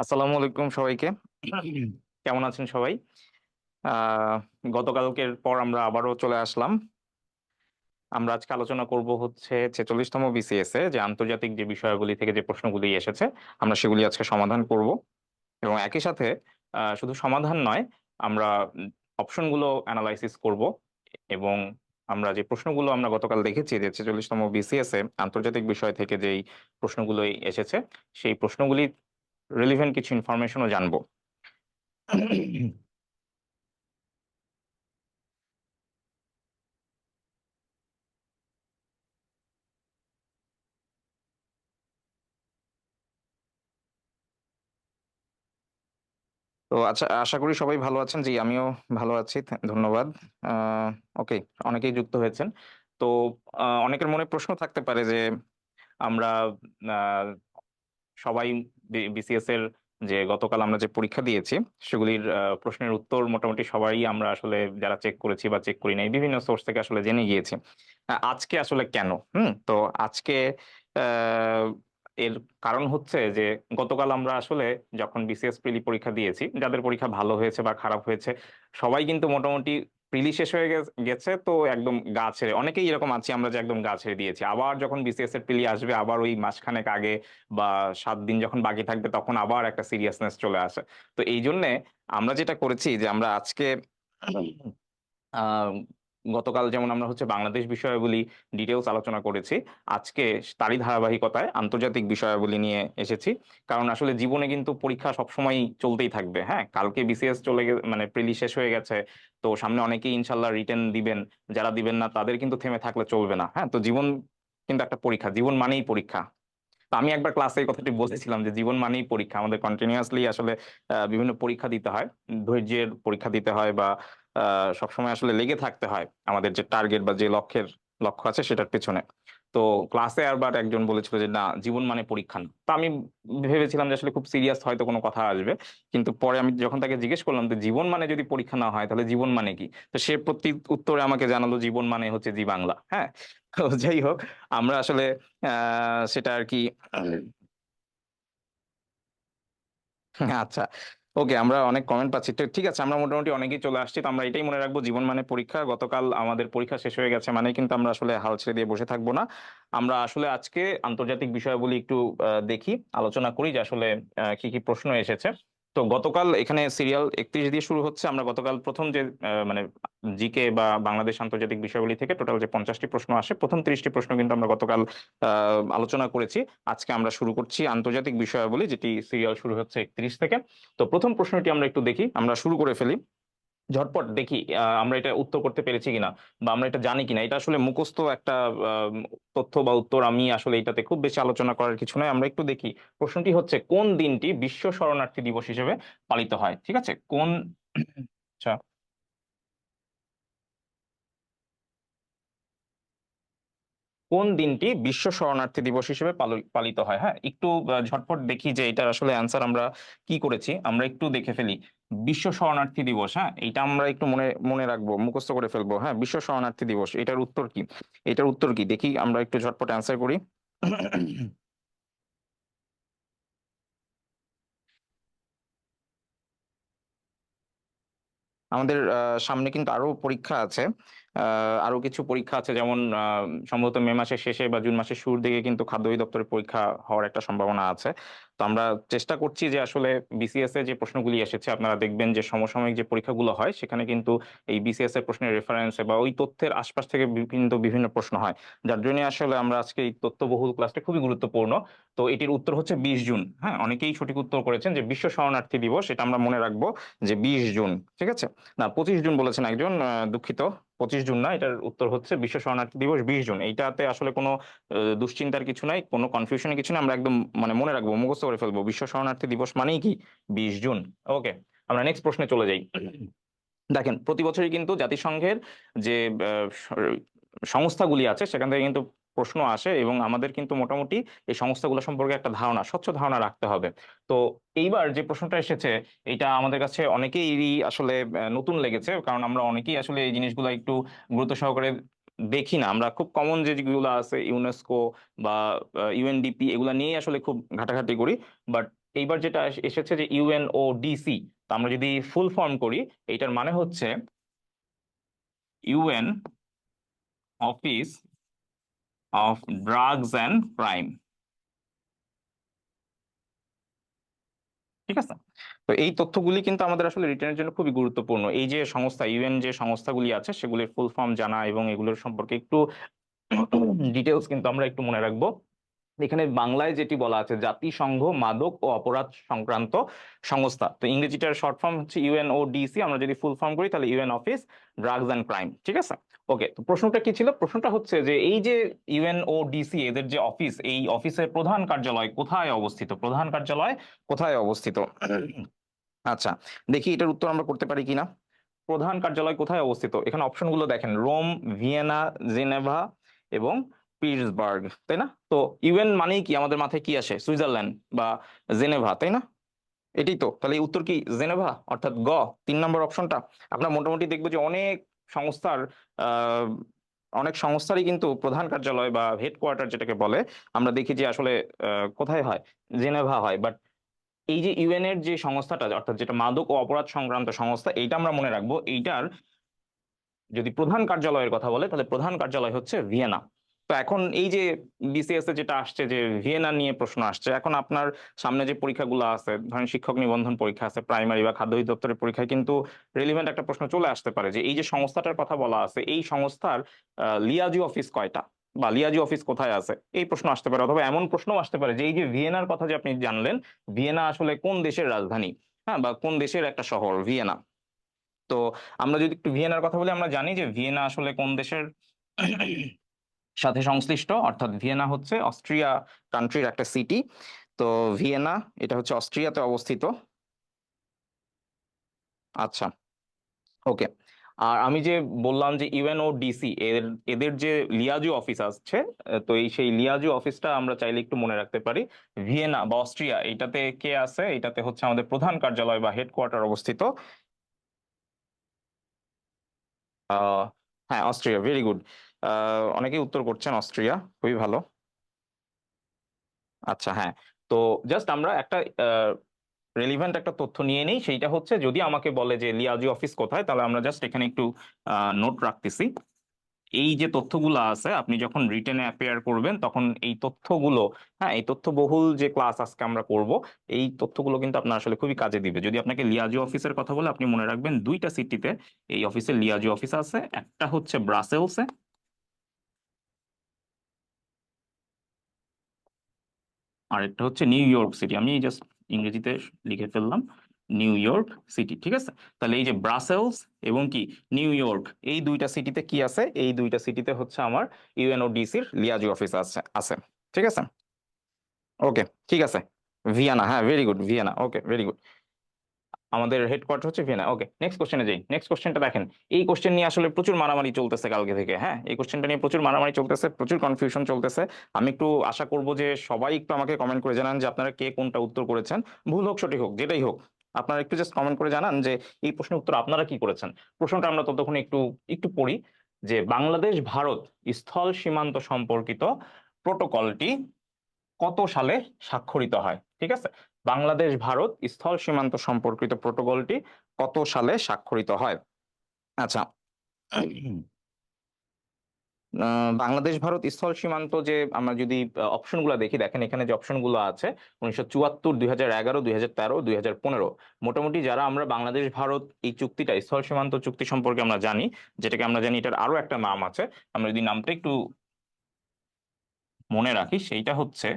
আসসালামু আলাইকুম সবাইকে। কেমন আছেন সবাই? আহ গতকালকের পর আমরা আবারও চলে আসলাম। আমরা আজকে আলোচনা করব হচ্ছে 46তম বিসিএস এ যে আন্তর্জাতিক যে বিষয়গুলি থেকে যে প্রশ্নগুলি এসেছে আমরা সেগুলি আজকে সমাধান করব এবং একই সাথে শুধু সমাধান নয়, আমরা অপশনগুলো অ্যানালাইসিস করব এবং আমরা যে প্রশ্নগুলো আমরা গতকাল দেখেছি যে 46তম বিসিএস এ আন্তর্জাতিক বিষয় থেকে যেই প্রশ্নগুলো এসেছে সেই প্রশ্নগুলি রিলিভেন্ট কিছু ইনফরমেশনও জানবো। তো আচ্ছা, আশা করি সবাই ভালো আছেন। জি, আমিও ভালো আছি, ধন্যবাদ। আহ ওকে, অনেকেই যুক্ত হয়েছেন। তো অনেকের মনে প্রশ্ন থাকতে পারে যে আমরা আহ, সবাই বিসিএস এর যে গতকাল আমরা যে পরীক্ষা দিয়েছি সেগুলির প্রশ্নের উত্তর মোটামুটি সবাই আমরা আসলে যারা চেক করেছি বা চেক করি নাই বিভিন্ন সোর্স থেকে আসলে জেনে গিয়েছি। আজকে আসলে কেন তো আজকে আহ, এর কারণ হচ্ছে যে গতকাল আমরা আসলে যখন বিসিএস প্রিলি পরীক্ষা দিয়েছি, যাদের পরীক্ষা ভালো হয়েছে বা খারাপ হয়েছে সবাই কিন্তু মোটামুটি প্রিলি শেষ হয়ে গেছে, তো একদম গা ছেড়ে অনেকেই এরকম আছি আমরা যে একদম গা ছেড়ে দিয়েছি। আবার যখন বিসিএস এর প্রিলি আসবে আবার ওই মাসখানেক আগে বা 7 দিন যখন বাকি থাকবে তখন আবার একটা সিরিয়াসনেস চলে আসে। তো এই জন্যে আমরা যেটা করেছি যে আমরা আজকে আহ গতকাল যেমন আমরা হচ্ছে বাংলাদেশ বিষয়াবলী ডিটেলস আলোচনা করেছি, আজকে তারই ধারাবাহিকতায় আন্তর্জাতিক বিষয়াবলী নিয়ে এসেছি। কারণ আসলে জীবনে কিন্তু পরীক্ষা সবসময় চলতেই থাকবে। হ্যাঁ, কালকে বিসিএস চলে মানে প্রিলি শেষ হয়ে গেছে, তো সামনে অনেকেই ইনশাল্লাহ রিটেন দিবেন। যারা দিবেন না তাদের কিন্তু থেমে থাকলে চলবে না। হ্যাঁ, তো জীবন কিন্তু একটা পরীক্ষা, জীবন মানেই পরীক্ষা। তো আমি একবার ক্লাসে এই কথাটি বলেছিলাম যে জীবন মানেই পরীক্ষা, আমাদের কন্টিনিউয়াসলি আসলে বিভিন্ন পরীক্ষা দিতে হয়, ধৈর্যের পরীক্ষা দিতে হয় বা সবসময় আসলে লেগে থাকতে হয় আমাদের যে টার্গেট বা যে লক্ষ্য আছে সেটার পেছনে। তো ক্লাসে আবার একজন বলেছিল যে না, জীবন মানে পরীক্ষা না। তো আমি ভেবেছিলাম যে আসলে খুব সিরিয়াস হয়তো কোনো কথা আসবে, কিন্তু পরে আমি যখন তাকে জিজ্ঞেস করলাম যে জীবন মানে যদি পরীক্ষা না হয় তাহলে জীবন মানে কি, তো সে প্রতি উত্তরে আমাকে জানালো জীবন মানে হচ্ছে জি বাংলা। হ্যাঁ, তো যাই হোক, আমরা আসলে সেটা আর কি। আচ্ছা, ওকে, আমরা অনেক কমেন্ট পাচ্ছি, তো ঠিক আছে, আমরা মোটামুটি অনেকেই চলে আসছি। তো আমরা এটাই মনে রাখবো, জীবন মানে পরীক্ষা। গতকাল আমাদের পরীক্ষা শেষ হয়ে গেছে মানে কিন্তু আমরা আসলে হাল ছেড়ে দিয়ে বসে থাকবো না। আমরা আসলে আজকে আন্তর্জাতিক বিষয়গুলি একটু দেখি, আলোচনা করি যে আসলে কি কি প্রশ্ন এসেছে। তো গতকাল এখানে সিরিয়াল 31 দিয়ে শুরু হচ্ছে। আমরা গতকাল প্রথম যে মানে জিকে বা বাংলাদেশ আন্তর্জাতিক বিষয়গুলি থেকে টোটাল যে 50টি প্রশ্ন আসে, প্রথম 30টি প্রশ্ন কিন্তু আমরা গতকাল আলোচনা করেছি। আজকে আমরা শুরু করছি আন্তর্জাতিক বিষয়াবলী, যেটি সিরিয়াল শুরু হচ্ছে 31 থেকে। তো প্রথম প্রশ্নটি আমরা একটু দেখি, আমরা শুরু করে ফেলি ঝটপট, দেখি আমরা এটা উত্তর করতে পেরেছি কিনা বা আমরা এটা জানি কিনা। এটা আসলে মুখস্থ একটা আহ, তথ্য বা উত্তর, আমি আসলে এটাতে খুব বেশি আলোচনা করার কিছু নয়। আমরা একটু দেখি। প্রশ্নটি হচ্ছে কোন দিনটি বিশ্ব শরণার্থী দিবস হিসেবে পালিত হয়? ঠিক আছে, কোন আচ্ছা, কোন দিনটি বিশ্ব শরণার্থী দিবস হিসেবে পালিত হয়? হ্যাঁ, একটু ঝটপট দেখি যে এটার আসলে অ্যান্সার আমরা কি করেছি। আমরা একটু দেখে ফেলি। বিশ্ব শরণার্থী দিবস, হ্যাঁ, এটা আমরা একটু মনে মনে রাখবো, মুখস্থ করে ফেলবো। হ্যাঁ, বিশ্ব শরণার্থী দিবস, এটার উত্তর কি? এটার উত্তর কি দেখি, আমরা একটু ঝটপট অ্যান্সার করি। আমাদের সামনে কিন্তু আরো পরীক্ষা আছে। আরো কিছু পরীক্ষা আছে, যেমন সম্ভবত মে মাসের শেষে বা জুন মাসের শুরুর দিকে কিন্তু খাদ্য অধিদপ্তরের পরীক্ষা হওয়ার একটা সম্ভাবনা আছে। তো আমরা চেষ্টা করছি যে আসলে বিসিএস এর যে প্রশ্নগুলি এসেছে, আপনারা দেখবেন যে সমসাময়িক যে পরীক্ষাগুলো হয় সেখানে কিন্তু এই বিসিএস এর প্রশ্নের রেফারেন্সে বা ওই তথ্যের আশপাশ থেকে কিন্তু বিভিন্ন প্রশ্ন হয়। যার জন্য আসলে আমরা আজকে এই তথ্যবহুল ক্লাসটা খুবই গুরুত্বপূর্ণ। তো এটির উত্তর হচ্ছে 20 জুন। হ্যাঁ, অনেকেই সঠিক উত্তর করেছেন যে বিশ্ব শরণার্থী দিবস, এটা আমরা মনে রাখবো যে 20 জুন। ঠিক আছে, না 25 জুন বলেছেন একজন, দুঃখিত, 25 জুন না, এটার উত্তর হচ্ছে বিশ্ব শরণার্থী দিবস 20 জুন। এইটাতে আসলে কোনো দুশ্চিন্তার কিছু নাই, কোনো কনফিউশনের কিছু নাই। আমরা একদম মানে মনে রাখবো, মুখস্থ করে ফেলবো, বিশ্ব শরণার্থী দিবস মানেই কি 20 জুন। ওকে, আমরা নেক্সট প্রশ্নে চলে যাই। দেখেন, প্রতি বছরই কিন্তু জাতিসংঘের যে সংস্থাগুলি আছে সেখান থেকে কিন্তু প্রশ্ন আসে এবং আমাদের কিন্তু মোটামুটি এই সংস্থাগুলো সম্পর্কে একটা ধারণা, স্বচ্ছ ধারণা রাখতে হবে। তো এইবার যে প্রশ্নটা এসেছে, এটা আমাদের কাছে অনেকেরই আসলে নতুন লেগেছে, কারণ আমরা অনেকেই আসলে এই জিনিসগুলো একটু গুরুত্ব সহকারে দেখি না। আমরা খুব কমন যেগুলো আছে ইউনেস্কো বা ইউএনডিপি, এগুলা নিয়েই আসলে খুব ঘাটাঘাটি করি। বাট এইবার যেটা এসেছে যে ইউএনওডিসি, তো আমরা যদি ফুল ফর্ম করি, এইটার মানে হচ্ছে UN office of drugs and crime. ঠিক আছে, তো এই তথ্যগুলি কিন্তু আমাদের আসলে রিটার্নের জন্য খুবই গুরুত্বপূর্ণ। এই যে সংস্থা ইউএন যে সংস্থাগুলি আছে সেগুলির ফুল ফর্ম জানা এবং এগুলোর সম্পর্কে একটু ডিটেলস কিন্তু আমরা একটু মনে রাখবো। এখানে বাংলায় যেটি বলা আছে জাতিসংঘ মাদক ও অপরাধ সংক্রান্ত সংস্থা, তো ইংরেজিটার শর্ট ফর্ম হচ্ছে ইউএনওডিসি। আমরা যদি ফুল ফর্ম করি তাহলে UN office drugs and crime. ঠিক আছে, ওকে। তো প্রশ্নটা কি ছিল? প্রশ্নটা হচ্ছে যে এই যে ইউএনওডিসি এদের যে অফিস, এই অফিসের প্রধান কার্যালয় কোথায় অবস্থিত? প্রধান কার্যালয় কোথায় অবস্থিত? আচ্ছা, দেখি এটার উত্তর আমরা করতে পারি কিনা। প্রধান কার্যালয় কোথায় অবস্থিত? এখানে অপশনগুলো দেখেন, রোম, ভিয়েনা, জেনেভা এবং পিটসবার্গ, তাই না? তো ইউএন মানেই কি আমাদের মাথায় কি আসে? সুইজারল্যান্ড বা জেনেভা, তাই না? এটাই তো, তাহলে এই উত্তর কি জেনেভা, অর্থাৎ গ, 3 নম্বর অপশনটা। আপনার মোটামুটি দেখবো যে সংস্থার আহ অনেক সংস্থারই কিন্তু প্রধান কার্যালয় বা হেডকোয়ার্টার যেটাকে বলে, আমরা দেখি যে আসলে কোথায় হয়? জেনেভা হয়। বাট এই যে ইউএন এর যে সংস্থাটা, অর্থাৎ যেটা মাদক ও অপরাধ সংক্রান্ত সংস্থা, এইটা আমরা মনে রাখবো। এইটার যদি প্রধান কার্যালয়ের কথা বলে তাহলে প্রধান কার্যালয় হচ্ছে ভিয়েনা। তো এখন এই যে বিসিএস এ যেটা আসছে যে ভিয়েনা নিয়ে প্রশ্ন আসছে, এখন আপনার সামনে যে পরীক্ষাগুলো আছে, ধরেন শিক্ষক নিবন্ধন পরীক্ষা আছে, প্রাইমারি বা খাদ্য অধিদপ্তরের পরীক্ষায় কিন্তু রেলিভেন্ট একটা প্রশ্ন চলে আসতে পারে যে এই যে সংস্থাটার কথা বলা আছে, এই সংস্থার লিয়াজি অফিস কয়টা, বা লিয়াজি অফিস কোথায় আছে, এই প্রশ্ন আসতে পারে। অথবা এমন প্রশ্নও আসতে পারে যে এই যে ভিয়েনার কথা যে আপনি জানলেন, ভিয়েনা আসলে কোন দেশের রাজধানী, হ্যাঁ, বা কোন দেশের একটা শহর ভিয়েনা। তো আমরা যদি একটু ভিয়েনার কথা বলি, আমরা জানি যে ভিয়েনা আসলে কোন দেশের সাথে সংশ্লিষ্ট, অর্থাৎ ভিয়েনা হচ্ছে অস্ট্রিয়া কান্ট্রির একটা সিটি। তো ভিয়েনা এটা হচ্ছে অস্ট্রিয়াতে অবস্থিত। আচ্ছা, ওকে। আর আমি যে বললাম যে ইউএনওডিসি এদের যে লিয়াজু অফিস আছে, তো এই সেই লিয়াজু অফিসটা আমরা চাইলে একটু মনে রাখতে পারি। ভিয়েনা বা অস্ট্রিয়া, এইটাতে কে আছে? এটাতে হচ্ছে আমাদের প্রধান কার্যালয় বা হেডকোয়ার্টার অবস্থিত। আহ হ্যাঁ, অস্ট্রিয়া, ভেরি গুড। অনেকেই উত্তর করছেন অস্ট্রিয়া, খুবই ভালো। আচ্ছা, হ্যাঁ। তো জাস্ট আমরা একটা রেলিভেন্ট একটা তথ্য নিয়ে নেই, সেইটা হচ্ছে যদি আমাকে বলে যে লিয়াজি অফিস কোথায়, তাহলে আমরা জাস্ট এখানে একটু নোট রাখতেছি। এই যে তথ্যগুলো আছে, আপনি যখন রিটেনে অ্যাপিয়ার করবেন তখন এই তথ্যগুলো, হ্যাঁ, এই তথ্যবহুল যে ক্লাস আজকে আমরা করব, এই তথ্যগুলো কিন্তু আপনার আসলে খুবই কাজে দিবে। যদি আপনাকে লিয়াজি অফিসের কথা বলে, আপনি মনে রাখবেন 2টা সিটিতে এই অফিসের লিয়াজি অফিস আছে। একটা হচ্ছে ব্রাসেলসে, আর একটা হচ্ছে নিউ ইয়র্ক সিটি। আমি জাস্ট ইংরেজিতে লিখে ফেললাম নিউ ইয়র্ক সিটি। ঠিক আছে, তাহলে এই যে ব্রাসেলস এবং কি নিউ ইয়র্ক, এই 2টা সিটিতে কি আছে? এই 2টা সিটিতে হচ্ছে আমার ইউএনওডিসির লিয়াজি অফিস আছে আছে। ঠিক আছে, ওকে, ঠিক আছে। ভিয়েনা, হ্যাঁ, ভেরি গুড, ভিয়েনা, ওকে, ভেরি গুড। আমাদের হেডকোয়ার্টার হচ্ছে ভিয়েনা। ওকে, নেক্সট কোশ্চেনে যাই। নেক্সট কোশ্চেনটা দেখেন, এই কোশ্চেন নিয়ে আসলে প্রচুর মারামারি চলতেছে কালকে থেকে। হ্যাঁ, এই কোশ্চেনটা নিয়ে প্রচুর মারামারি চলতেছে, প্রচুর কনফিউশন চলতেছে। আমি একটু আশা করব যে সবাই একটু আমাকে কমেন্ট করে জানান যে আপনারা কে কোনটা উত্তর করেছেন। ভুল হোক সঠিক হোক যেটাই হোক, আপনারা একটু জাস্ট কমেন্ট করে জানান যে এই প্রশ্নের উত্তর আপনারা কি করেছেন। প্রশ্নটা আমরা ততক্ষণ একটু একটু পড়ি, যে বাংলাদেশ ভারত স্থল সীমান্ত সম্পর্কিত প্রোটোকলটি কত সালে স্বাক্ষরিত হয়? ঠিক আছে, বাংলাদেশ ভারত স্থল সীমান্ত সম্পর্কিত প্রোটোকলটি কত সালে স্বাক্ষরিত হয়? আচ্ছা, বাংলাদেশ ভারত স্থল সীমান্ত, যে আমরা যদি অপশনগুলো দেখি, দেখেন এখানে যে অপশনগুলো আছে 1974, 2011, 2013, 2015। মোটামুটি যারা আমরা বাংলাদেশ ভারত এই চুক্তিটা, স্থল সীমান্ত চুক্তি সম্পর্কে আমরা জানি, যেটাকে আমরা জানি এটার আরো একটা নাম আছে, আমরা যদি নামটা একটু মনে রাখি, সেইটা হচ্ছে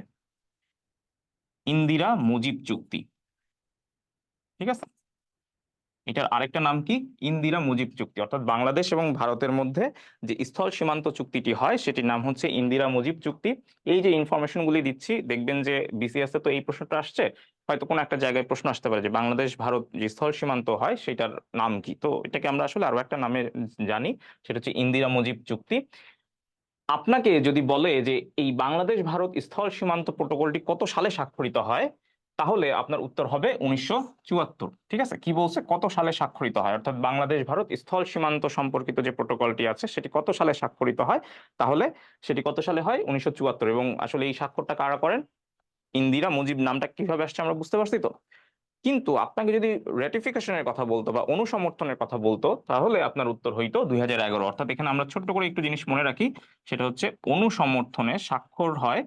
ইন্দিরা মুজিব চুক্তি। ঠিক আছে, এটার আরেকটা নাম কি? ইন্দিরা মুজিব চুক্তি। অর্থাৎ বাংলাদেশ এবং ভারতের মধ্যে যে স্থল সীমান্ত চুক্তিটি হয় সেটির নাম হচ্ছে ইন্দিরা মুজিব চুক্তি। এই যে ইনফরমেশন গুলি দিচ্ছি, দেখবেন যে বিসিএস এ তো এই প্রশ্নটা আসছে, হয়তো কোনো একটা জায়গায় প্রশ্ন আসতে পারে যে বাংলাদেশ ভারত যে স্থল সীমান্ত হয় সেটার নাম কি। তো এটাকে আমরা আসলে আরো একটা নামে জানি, সেটা হচ্ছে ইন্দিরা মুজিব চুক্তি। আপনাকে যদি বলে যে এই বাংলাদেশ ভারত স্থল সীমান্ত প্রোটোকলটি কত সালে স্বাক্ষরিত হয়, তাহলে আপনার উত্তর হবে 1974। ঠিক আছে, কি বলছে? কত সালে স্বাক্ষরিত হয়, অর্থাৎ বাংলাদেশ ভারত স্থল সীমান্ত সম্পর্কিত যে প্রোটোকলটি আছে সেটি কত সালে স্বাক্ষরিত হয়, তাহলে সেটি কত সালে হয়? 1974। এবং আসলে এই স্বাক্ষরটা কারা করেন? ইন্দিরা মুজিব নামটা কিভাবে আসছে আমরা বুঝতে পারছি তো। কিন্তু আপনাকে যদি রেটিফিকেশনের কথা বলতো বা অনুসমর্থনের কথা বলতো, তাহলে আপনার উত্তর হইতো 2011। অর্থাৎ এখানে আমরা ছোট্ট করে একটু জিনিস মনে রাখি, সেটা হচ্ছে অনুসমর্থনে স্বাক্ষর হয়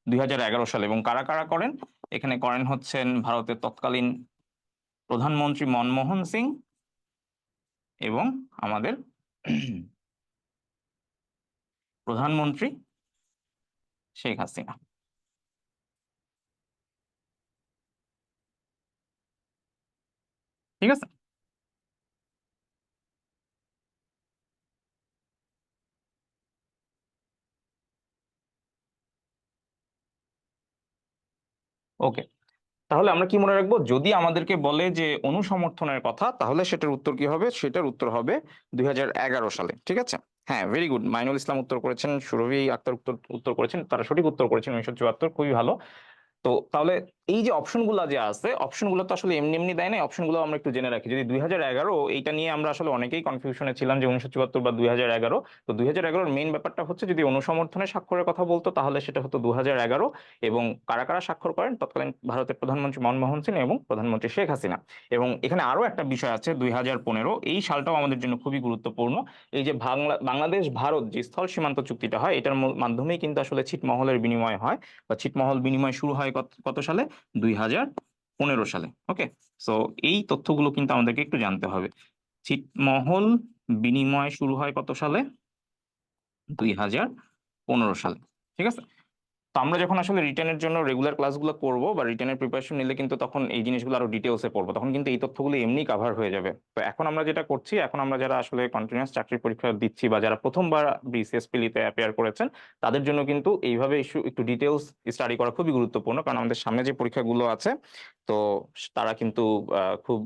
2011 সালে। এবং কারা কারা করেন? এখানে করেন হচ্ছেন ভারতের তৎকালীন প্রধানমন্ত্রী মনমোহন সিং এবং আমাদের প্রধানমন্ত্রী শেখ হাসিনা। ঠিক আছে। ওকে, তাহলে আমরা কি মনে রাখবো, যদি আমাদেরকে বলে যে অনুসমর্থনের কথা, তাহলে সেটার উত্তর কি হবে? সেটার উত্তর হবে 2011 সালে। ঠিক আছে। হ্যাঁ, ভেরি গুড। মাইনুল ইসলাম উত্তর করেছেন, সুরভি আক্তার উত্তর উত্তর করেছেন, তারা সঠিক উত্তর করেছেন 1974। খুবই ভালো। তো তাহলে এই যে অপশনগুলো যে আছে, অপশনগুলো তো আসলে এমনি এমনি দেয় না, অপশনগুলো আমরা একটু জেনে রাখি। যদি 2011, এইটা নিয়ে আমরা আসলে অনেকেই কনফিউশনে ছিলাম যে 1974 বা 2011। তো 2011 মেইন ব্যাপারটা হচ্ছে, যদি অনুসমর্থনে স্বাক্ষরের কথা বলতো তাহলে সেটা হতো 2011। এবং কারা কারা স্বাক্ষর করেন? তৎকালীন ভারতের প্রধানমন্ত্রী মনমোহন সিং এবং প্রধানমন্ত্রী শেখ হাসিনা। এবং এখানে আরো একটা বিষয় আছে, 2015, এই সালটাও আমাদের জন্য খুবই গুরুত্বপূর্ণ। এই যে বাংলাদেশ ভারত যে স্থল সীমান্ত চুক্তিটা হয়, এটার মাধ্যমেই কিন্তু আসলে ছিটমহলের বিনিময় হয়, বা ছিটমহল বিনিময় শুরু হয় কত কত সালে? 2015 সালে। ওকে। সো এই তথ্যগুলো কিন্তু আমাদেরকে একটু জানতে হবে। ছিটমহল বিনিময় শুরু হয় কত সালে? 2015 সালে। ঠিক আছে। তো আমরা যখন আসলে রিটেনের জন্য রেগুলার ক্লাসগুলো করব বা রিটেনের প্রিপারেশন নিলে, কিন্তু তখন এই জিনিসগুলো আরো ডিটেলসে পড়বো, তখন কিন্তু এই তথ্যগুলো এমনি কাভার হয়ে যাবে। তো এখন আমরা যেটা করছি, এখন আমরা যারা আসলে কন্টিনিউয়াস চাকরির পরীক্ষা দিচ্ছি বা যারা প্রথমবার বিসিএস পিলিতে অ্যাপিয়ার করেছেন, তাদের জন্য কিন্তু এইভাবে ইস্যু একটু ডিটেলস স্টাডি করা খুবই গুরুত্বপূর্ণ। কারণ আমাদের সামনে যে পরীক্ষাগুলো আছে, তো তারা কিন্তু খুব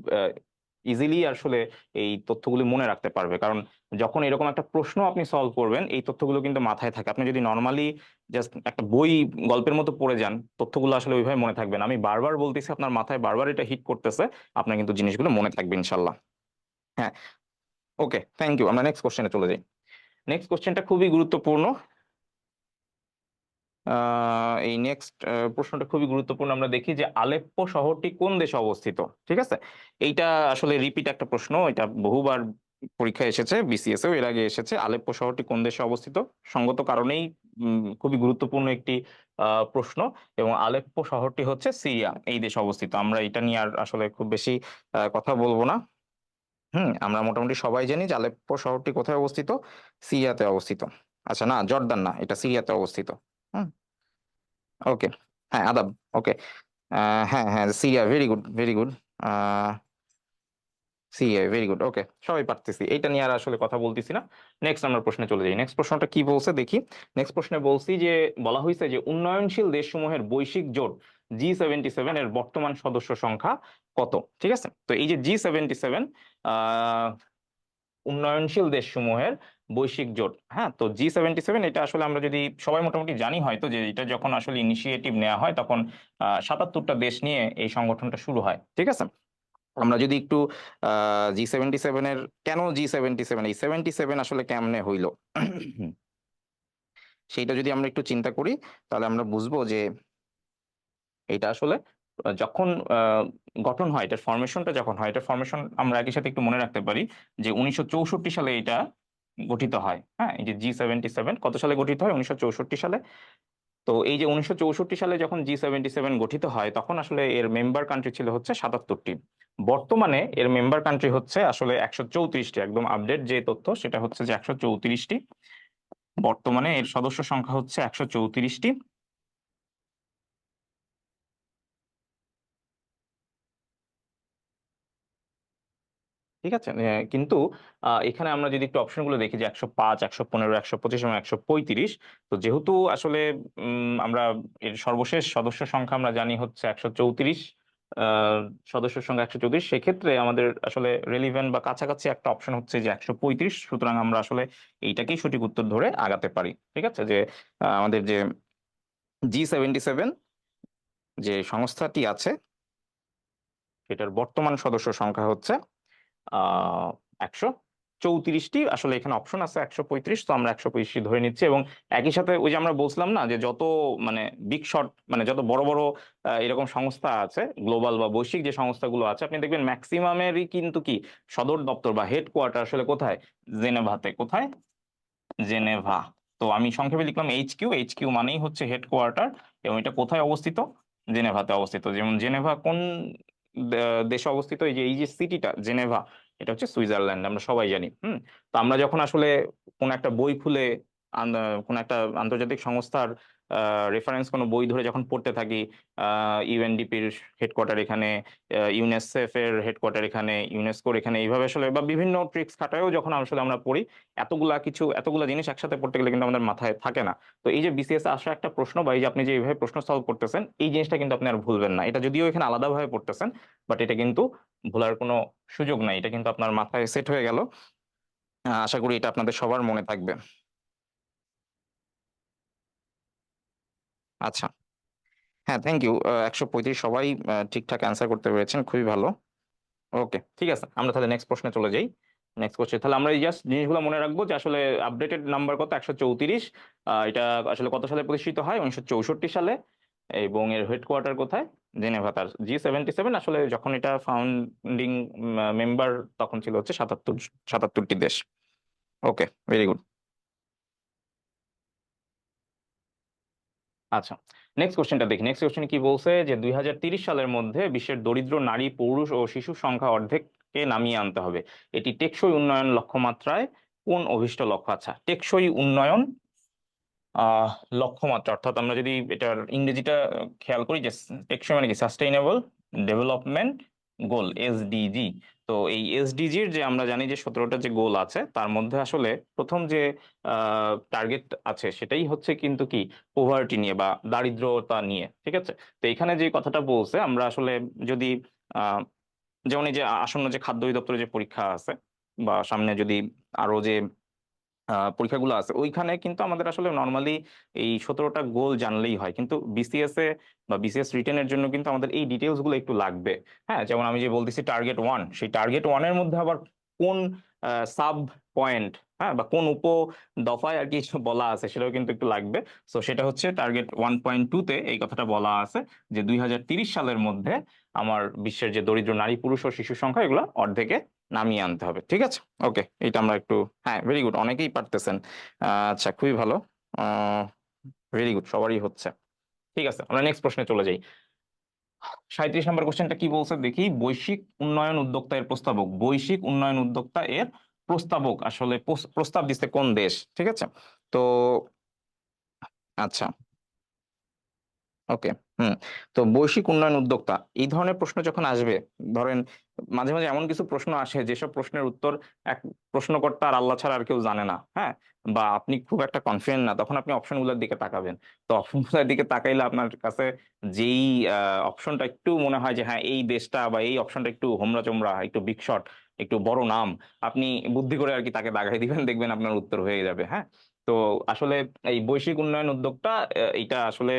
ইজিলি আসলে এই তথ্যগুলি মনে রাখতে পারবে। কারণ যখন এরকম একটা প্রশ্ন আপনি সলভ করবেন, এই তথ্যগুলো কিন্তু মাথায় থাকে। আপনি যদি নর্মালি জাস্ট একটা বই গল্পের মতো পড়ে যান, তথ্যগুলো আসলে ওইভাবে মনে থাকবে না। আমি বারবার বলতেছি, আপনার মাথায় বারবার এটা হিট করতেছে, আপনার কিন্তু জিনিসগুলো মনে থাকবে ইনশাল্লাহ। হ্যাঁ। ওকে, থ্যাংক ইউ। আমরা নেক্সট কোশ্চেনে চলে যাই। নেক্সট কোশ্চেনটা খুবই গুরুত্বপূর্ণ। এই নেক্সট প্রশ্নটা খুবই গুরুত্বপূর্ণ। আমরা দেখি যে আলেপ্পো শহরটি কোন দেশে অবস্থিত। ঠিক আছে। এইটা আসলে রিপিট একটা প্রশ্ন, এটা বহুবার পরীক্ষায় এসেছে, বিসিএস এও এর আগে এসেছে। আলেপ্পো শহরটি কোন দেশে অবস্থিত? সঙ্গত কারণেই খুবই গুরুত্বপূর্ণ একটি প্রশ্ন। এবং আলেপ্পো শহরটি হচ্ছে সিরিয়া এই দেশে অবস্থিত। আমরা এটা নিয়ে আর আসলে খুব বেশি কথা বলবো না। আমরা মোটামুটি সবাই জানি যে আলেপ্পো শহরটি কোথায় অবস্থিত? সিরিয়াতে অবস্থিত। আচ্ছা, না, জর্দান না, এটা সিরিয়াতে অবস্থিত। হুম। ওকে। হ্যাঁ, আদাব। ওকে। হ্যাঁ হ্যাঁ, Syria. Very good, very good. Syria, very good. Okay, সবাই পারতেছি, এটা নিয়ে আর আসলে কথা বলতেছি না। নেক্সট আমরা প্রশ্নে চলে যাই। নেক্সট প্রশ্নটা কি বলছে দেখি। নেক্সট প্রশ্নে বলছি যে, বলা হয়েছে যে উন্নয়নশীল দেশসমূহের বৈশ্বিক জোট G77 এর বর্তমান সদস্য সংখ্যা কত? ঠিক আছে। তো এই যে G77, আহ উন্নয়নশীল দেশসমূহের বৈশ্বিক জোট, হ্যাঁ, তো G77, এটা আসলে আমরা যদি সবাই মোটামুটি জানি হয়তো, যে এটা যখন আসলে ইনিশিয়েটিভ নেওয়া হয়, তখন 77টা দেশ নিয়ে এই সংগঠনটা শুরু হয়। ঠিক আছে। আমরা যদি একটু G77 এর, কেন G77, এই 77 আসলে কেমনে হইলো, সেইটা যদি আমরা একটু চিন্তা করি, তাহলে আমরা বুঝবো যে এটা আসলে যখন গঠন হয়, এটার ফরমেশনটা যখন হয়, এটার ফরমেশন আমরা একই সাথে একটু মনে রাখতে পারি যে 1964 সালে এটা গঠিত হয়। হ্যাঁ, এই যে G77 কত সালে গঠিত হয়? 1964 সালে। তো এই যে 1964 সালে যখন G77 গঠিত হয়, তখন আসলে এর মেম্বার কান্ট্রি ছিল হচ্ছে 77টি। বর্তমানে এর মেম্বার কান্ট্রি হচ্ছে আসলে 134টি। একদম আপডেট যে তথ্য, সেটা হচ্ছে যে 134টি। বর্তমানে এর সদস্য সংখ্যা হচ্ছে 134টি। ঠিক আছে। কিন্তু এখানে আমরা যদি একটু অপশনগুলো দেখি, যে 105, 115, 125 এবং 135। তো যেহেতু আসলে আমরা এর সর্বশেষ সদস্য সংখ্যা আমরা জানি হচ্ছে 134, আহ সদস্য সংখ্যা 134, সেক্ষেত্রে আমাদের আসলে রেলিভেন্ট বা কাছাকাছি একটা অপশন হচ্ছে যে 135। সুতরাং আমরা আসলে এইটাকেই সঠিক উত্তর ধরে আগাতে পারি। ঠিক আছে। যে আমাদের যে G77 যে সংস্থাটি আছে, সেটার বর্তমান সদস্য সংখ্যা হচ্ছে 134। 34টি আসলে এখানে অপশন আছে 135, তো আমরা 135টি ধরে নিচ্ছি। এবং একই সাথে ওই যে আমরা বলছিলাম না যে যত মানে বিগ শট মানে যত বড় বড় এরকম সংস্থা আছে গ্লোবাল বা বৈশ্বিক যে সংস্থাগুলো আছে, আপনি দেখবেন ম্যাক্সিমামেরই কিন্তু কি সদর দপ্তর বা হেডকোয়ার্টার আসলে কোথায়? জেনেভাতে। কোথায়? জেনেভা। তো আমি সংক্ষেপে লিখলাম HQ। HQ মানেই হচ্ছে হেডকোয়ার্টার, এবং এটা কোথায় অবস্থিত? জেনেভাতে অবস্থিত। যেমন জেনেভা কোন দেশে অবস্থিত? এই যে সিটিটা জেনেভা, এটা হচ্ছে সুইজারল্যান্ড, আমরা সবাই জানি। তো আমরা যখন আসলে কোন একটা বই খুলে কোন একটা আন্তর্জাতিক সংস্থার রেফারেন্স কোনো বই ধরে যখন পড়তে থাকি, UNDPর হেডকোয়ার্টার এখানে, ইউনেসেফ এর হেডকোয়ার্টার এখানে, ইউনেস্কোর এখানে, এইভাবে আসলে বা বিভিন্ন ট্রিক্স খাটায়ও যখন আসলে আমরা পড়ি, এতগুলা জিনিস একসাথে পড়তে গেলে কিন্তু আমাদের মাথায় থাকে না। তো এই যে BCS এ আসা একটা প্রশ্ন, বা এই যে আপনি যে এইভাবে প্রশ্ন সলভ করতেছেন, এই জিনিসটা কিন্তু আপনি আর ভুলবেন না। এটা যদিও এখানে আলাদাভাবে পড়তেছেন, বাট এটা কিন্তু ভোলার কোনো সুযোগ নাই। এটা কিন্তু আপনার মাথায় সেট হয়ে গেল। আশা করি এটা আপনাদের সবার মনে থাকবে। আচ্ছা, হ্যাঁ, থ্যাংক ইউ। 135 সবাই ঠিকঠাক অ্যান্সার করতে পেরেছেন, খুবই ভালো। ওকে, ঠিক আছে, আমরা তাহলে নেক্সট প্রশ্নে চলে যাই। নেক্সট কোশ্চেন তাহলে আমরা এই জাস্ট জিনিসগুলো মনে রাখবো যে আসলে আপডেটেড নাম্বার কত? 134। এটা আসলে কত সালে প্রতিষ্ঠিত হয়? 1964 সালে। এবং এর হেডকোয়ার্টার কোথায়? জেনেভা। তার G77 আসলে যখন এটা ফাউন্ডিং মেম্বার তখন ছিল হচ্ছে 77টি দেশ। ওকে, ভেরি গুড। আচ্ছা, নেক্সট কোশ্চেনটা দেখি। নেক্সট কোশ্চেন কি বলছে যে 2030 সালের মধ্যে বিশ্বের দরিদ্র নারী, পুরুষ ও শিশুর সংখ্যা অর্ধেককে নামিয়ে আনতে হবে। এটি টেকসই উন্নয়ন লক্ষ্যমাত্রায় কোন অভিষ্ট লক্ষ্য? আচ্ছা, টেকসই উন্নয়ন আহ লক্ষ্যমাত্রা, অর্থাৎ আমরা যদি এটার ইংরেজিটা খেয়াল করি যে টেকসই মানে কি সাস্টেইনেবল ডেভেলপমেন্ট গোল, SDG। তো এই SDGর যে আমরা জানি যে 17টা যে গোল আছে, তার মধ্যে আসলে প্রথম যে টার্গেট আছে সেটাই হচ্ছে কিন্তু কি পোভার্টি নিয়ে বা দারিদ্রতা নিয়ে। ঠিক আছে, তো এখানে যে কথাটা বলছে আমরা আসলে যদি আহ যেমন এই যে আসন্ন যে খাদ্য অধিদপ্তরের যে পরীক্ষা আছে, বা সামনে যদি আরো যে পরীক্ষাগুলো আছে, ওইখানে কিন্তু আমাদের আসলে নর্মালি এই 17টা গোল জানলেই হয়, কিন্তু BCS এ বা BCS রিটেনের জন্য কিন্তু আমাদের এই ডিটেলস গুলো একটু লাগবে। হ্যাঁ, যেমন আমি যে বলতেছি টার্গেট 1, সেই টার্গেট 1-এর মধ্যে আবার কোন সাব পয়েন্ট, হ্যাঁ, বা কোন উপ দফায় আর কি বলা আছে সেটাও কিন্তু একটু লাগবে। তো সেটা হচ্ছে টার্গেট 1.2-তে এই কথাটা বলা আছে যে 2030 সালের মধ্যে আমার বিশ্বের যে দরিদ্র নারী, পুরুষ ও শিশু সংখ্যা এগুলো অর্ধেকে নামিয়ে আনতে হবে। ঠিক আছে, ওকে, এটা আমরা একটু, হ্যাঁ, ভেরি গুড, অনেকেই পারতেছেন। আচ্ছা, খুবই ভালো। ভেরি গুড, সবারই হচ্ছে। ঠিক আছে, আমরা নেক্সট প্রশ্নে চলে যাই। 37 নম্বর কোশ্চেনটা কি বলছে দেখি। বৈশ্বিক উন্নয়ন উদ্যোক্তা এর প্রস্তাবক, বৈশ্বিক উন্নয়ন উদ্যোক্তা এর প্রস্তাবক আসলে প্রস্তাব দিচ্ছে কোন দেশ? ঠিক আছে, তো আচ্ছা, ওকে, হুম। তো বৈশ্বিক উন্নয়ন উদ্যোক্তা, এই ধরনের প্রশ্ন যখন আসবে, ধরেন মাঝে মাঝে এমন কিছু প্রশ্ন আসে যেসব প্রশ্নের উত্তর এক প্রশ্নকর্তা আর আল্লাহ ছাড়া আর কেউ জানে না, হ্যাঁ, বা আপনি খুব একটা কনফিডেন্ট না, তখন আপনি অপশনগুলোর দিকে তাকাবেন। তো অপশনগুলোর দিকে তাকাইলে আপনার কাছে যেই অপশনটা একটু মনে হয় যে হ্যাঁ এই দেশটা বা এই অপশনটা একটু হোমরা চোমরা, একটু বিগ শট, একটু বড় নাম, আপনি বুদ্ধি করে আর কি তাকে দাগাই দিবেন, দেখবেন আপনার উত্তর হয়ে যাবে। হ্যাঁ, তো আসলে এই বৈশ্বিক উন্নয়ন উদ্যোগটা এটা আসলে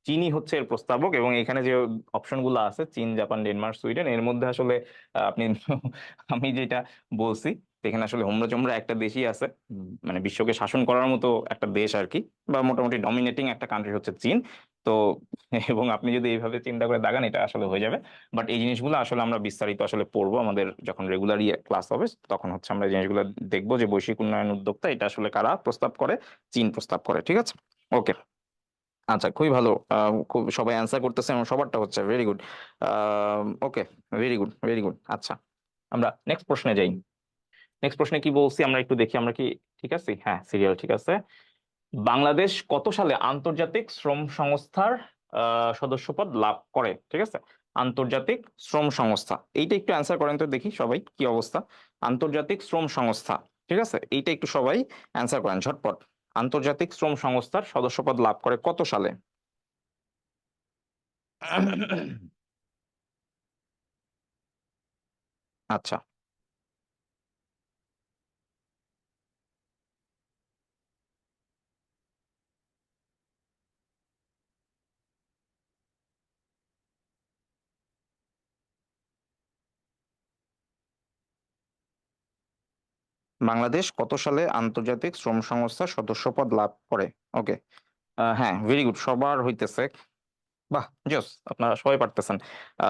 চীনই হচ্ছে এর প্রস্তাবক। এবং এখানে যে অপশনগুলো আছে চীন, জাপান, ডেনমার্ক, সুইডেন, এর মধ্যে আসলে আপনি আমি যেটা বলছি, এখানে আসলে হোমরা চোমরা একটা দেশই আছে, মানে বিশ্বকে শাসন করার মতো একটা দেশ আর কি, বা মোটামুটি ডমিনেটিং একটা কান্ট্রি হচ্ছে চীন। তো এবং আপনি যদি এইভাবে চিন্তা করে দাগান, এটা আসলে হয়ে যাবে। বাট এই জিনিসগুলো আসলে আমরা বিস্তারিত আসলে পড়বো আমাদের যখন রেগুলার ক্লাস হবে, তখন হচ্ছে আমরা এই জিনিসগুলো দেখবো যে বৈশ্বিক উন্নয়ন উদ্যোক্তা এটা আসলে কারা প্রস্তাব করে? চীন প্রস্তাব করে। ঠিক আছে, ওকে, আচ্ছা, খুবই ভালো। খুব সবাই অ্যান্সার করতেছে এবং সবারটা হচ্ছে ভেরি গুড। ওকে, ভেরি গুড, ভেরি গুড। আচ্ছা, আমরা নেক্সট প্রশ্নে যাই। নেক্সট প্রশ্নে কি বলছি আমরা একটু দেখি, আমরা কি ঠিক আছে? হ্যাঁ, সিরিয়াল ঠিক আছে। বাংলাদেশ কত সালে আন্তর্জাতিক শ্রম সংস্থার সদস্যপদ লাভ করে? ঠিক আছে, আন্তর্জাতিক শ্রম সংস্থা, এইটা একটু অ্যান্সার করেন তো দেখি সবাই কি অবস্থা। আন্তর্জাতিক শ্রম সংস্থা, ঠিক আছে, এইটা একটু সবাই অ্যান্সার করেন ঝটপট। আন্তর্জাতিক শ্রম সংস্থার সদস্যপদ লাভ করে কত সালে? আচ্ছা, বাংলাদেশ কত সালে আন্তর্জাতিক শ্রম সংস্থার সদস্যপদ লাভ করে? ওকে, হ্যাঁ, ভেরি গুড, সবার হইতেছে। বাহ! জোস! আপনারা সবাই পারতেছেন। আ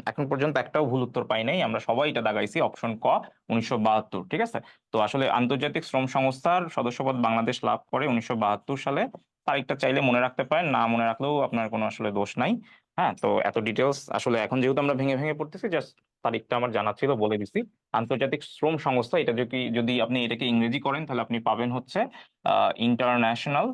এখন পর্যন্ত একটাও ভুল উত্তর পাই নাই। আমরা সবাই এটা দাগাইছি অপশন ক ১৯৭২। ঠিক আছে? তো আসলে আন্তর্জাতিক শ্রম সংস্থার সদস্যপদ বাংলাদেশ লাভ করে ১৯৭২ সালে। তারিখটা চাইলে মনে রাখতে পারেন, না মনে রাখলেও আপনার কোনো আসলে দোষ নাই। হ্যাঁ? তো এত ডিটেইলস আসলে এখন যেহেতু আমরা ভেঙে, ভেঙে পড়তেছি, জাস্ট তারিখটা আমার জানা ছিল বলে দিছি। আন্তর্জাতিক শ্রম সংস্থা, এটা যদি আপনি এটাকে ইংরেজি করেন তাহলে আপনি পাবেন হচ্ছে আ ইন্টারন্যাশনাল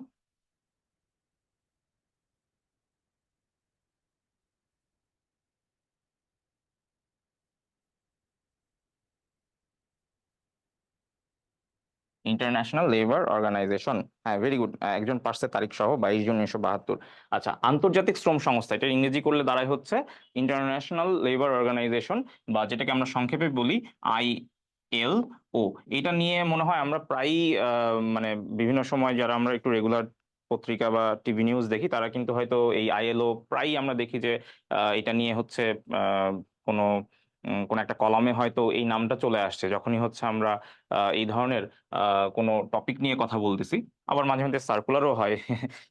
ইন্টারন্যাশনাল লেবার অর্গানাইজেশন। হ্যাঁ, ভেরি গুড। একজন পারছে তারিখ সহ ২২ জুন ১৯৭২। আচ্ছা, আন্তর্জাতিক শ্রম সংস্থা এটা ইংরেজি করলে দাঁড়ায় হচ্ছে ইন্টারন্যাশনাল লেবার অর্গানাইজেশন, বা যেটাকে আমরা সংক্ষেপে বলি ILO। এটা নিয়ে মনে হয় আমরা প্রায়ই মানে বিভিন্ন সময় যারা আমরা একটু রেগুলার পত্রিকা বা টিভি নিউজ দেখি তারা কিন্তু হয়তো এই ILO প্রায়ই আমরা দেখি যে এটা নিয়ে হচ্ছে আ কোনো কোনো একটা কলামে হয়তো এই নামটা চলে আসছে যখনই হচ্ছে আমরা এই ধরনের কোনো টপিক নিয়ে কথা বলতেছি। আবার মাঝে, মাঝে সার্কুলারও হয়।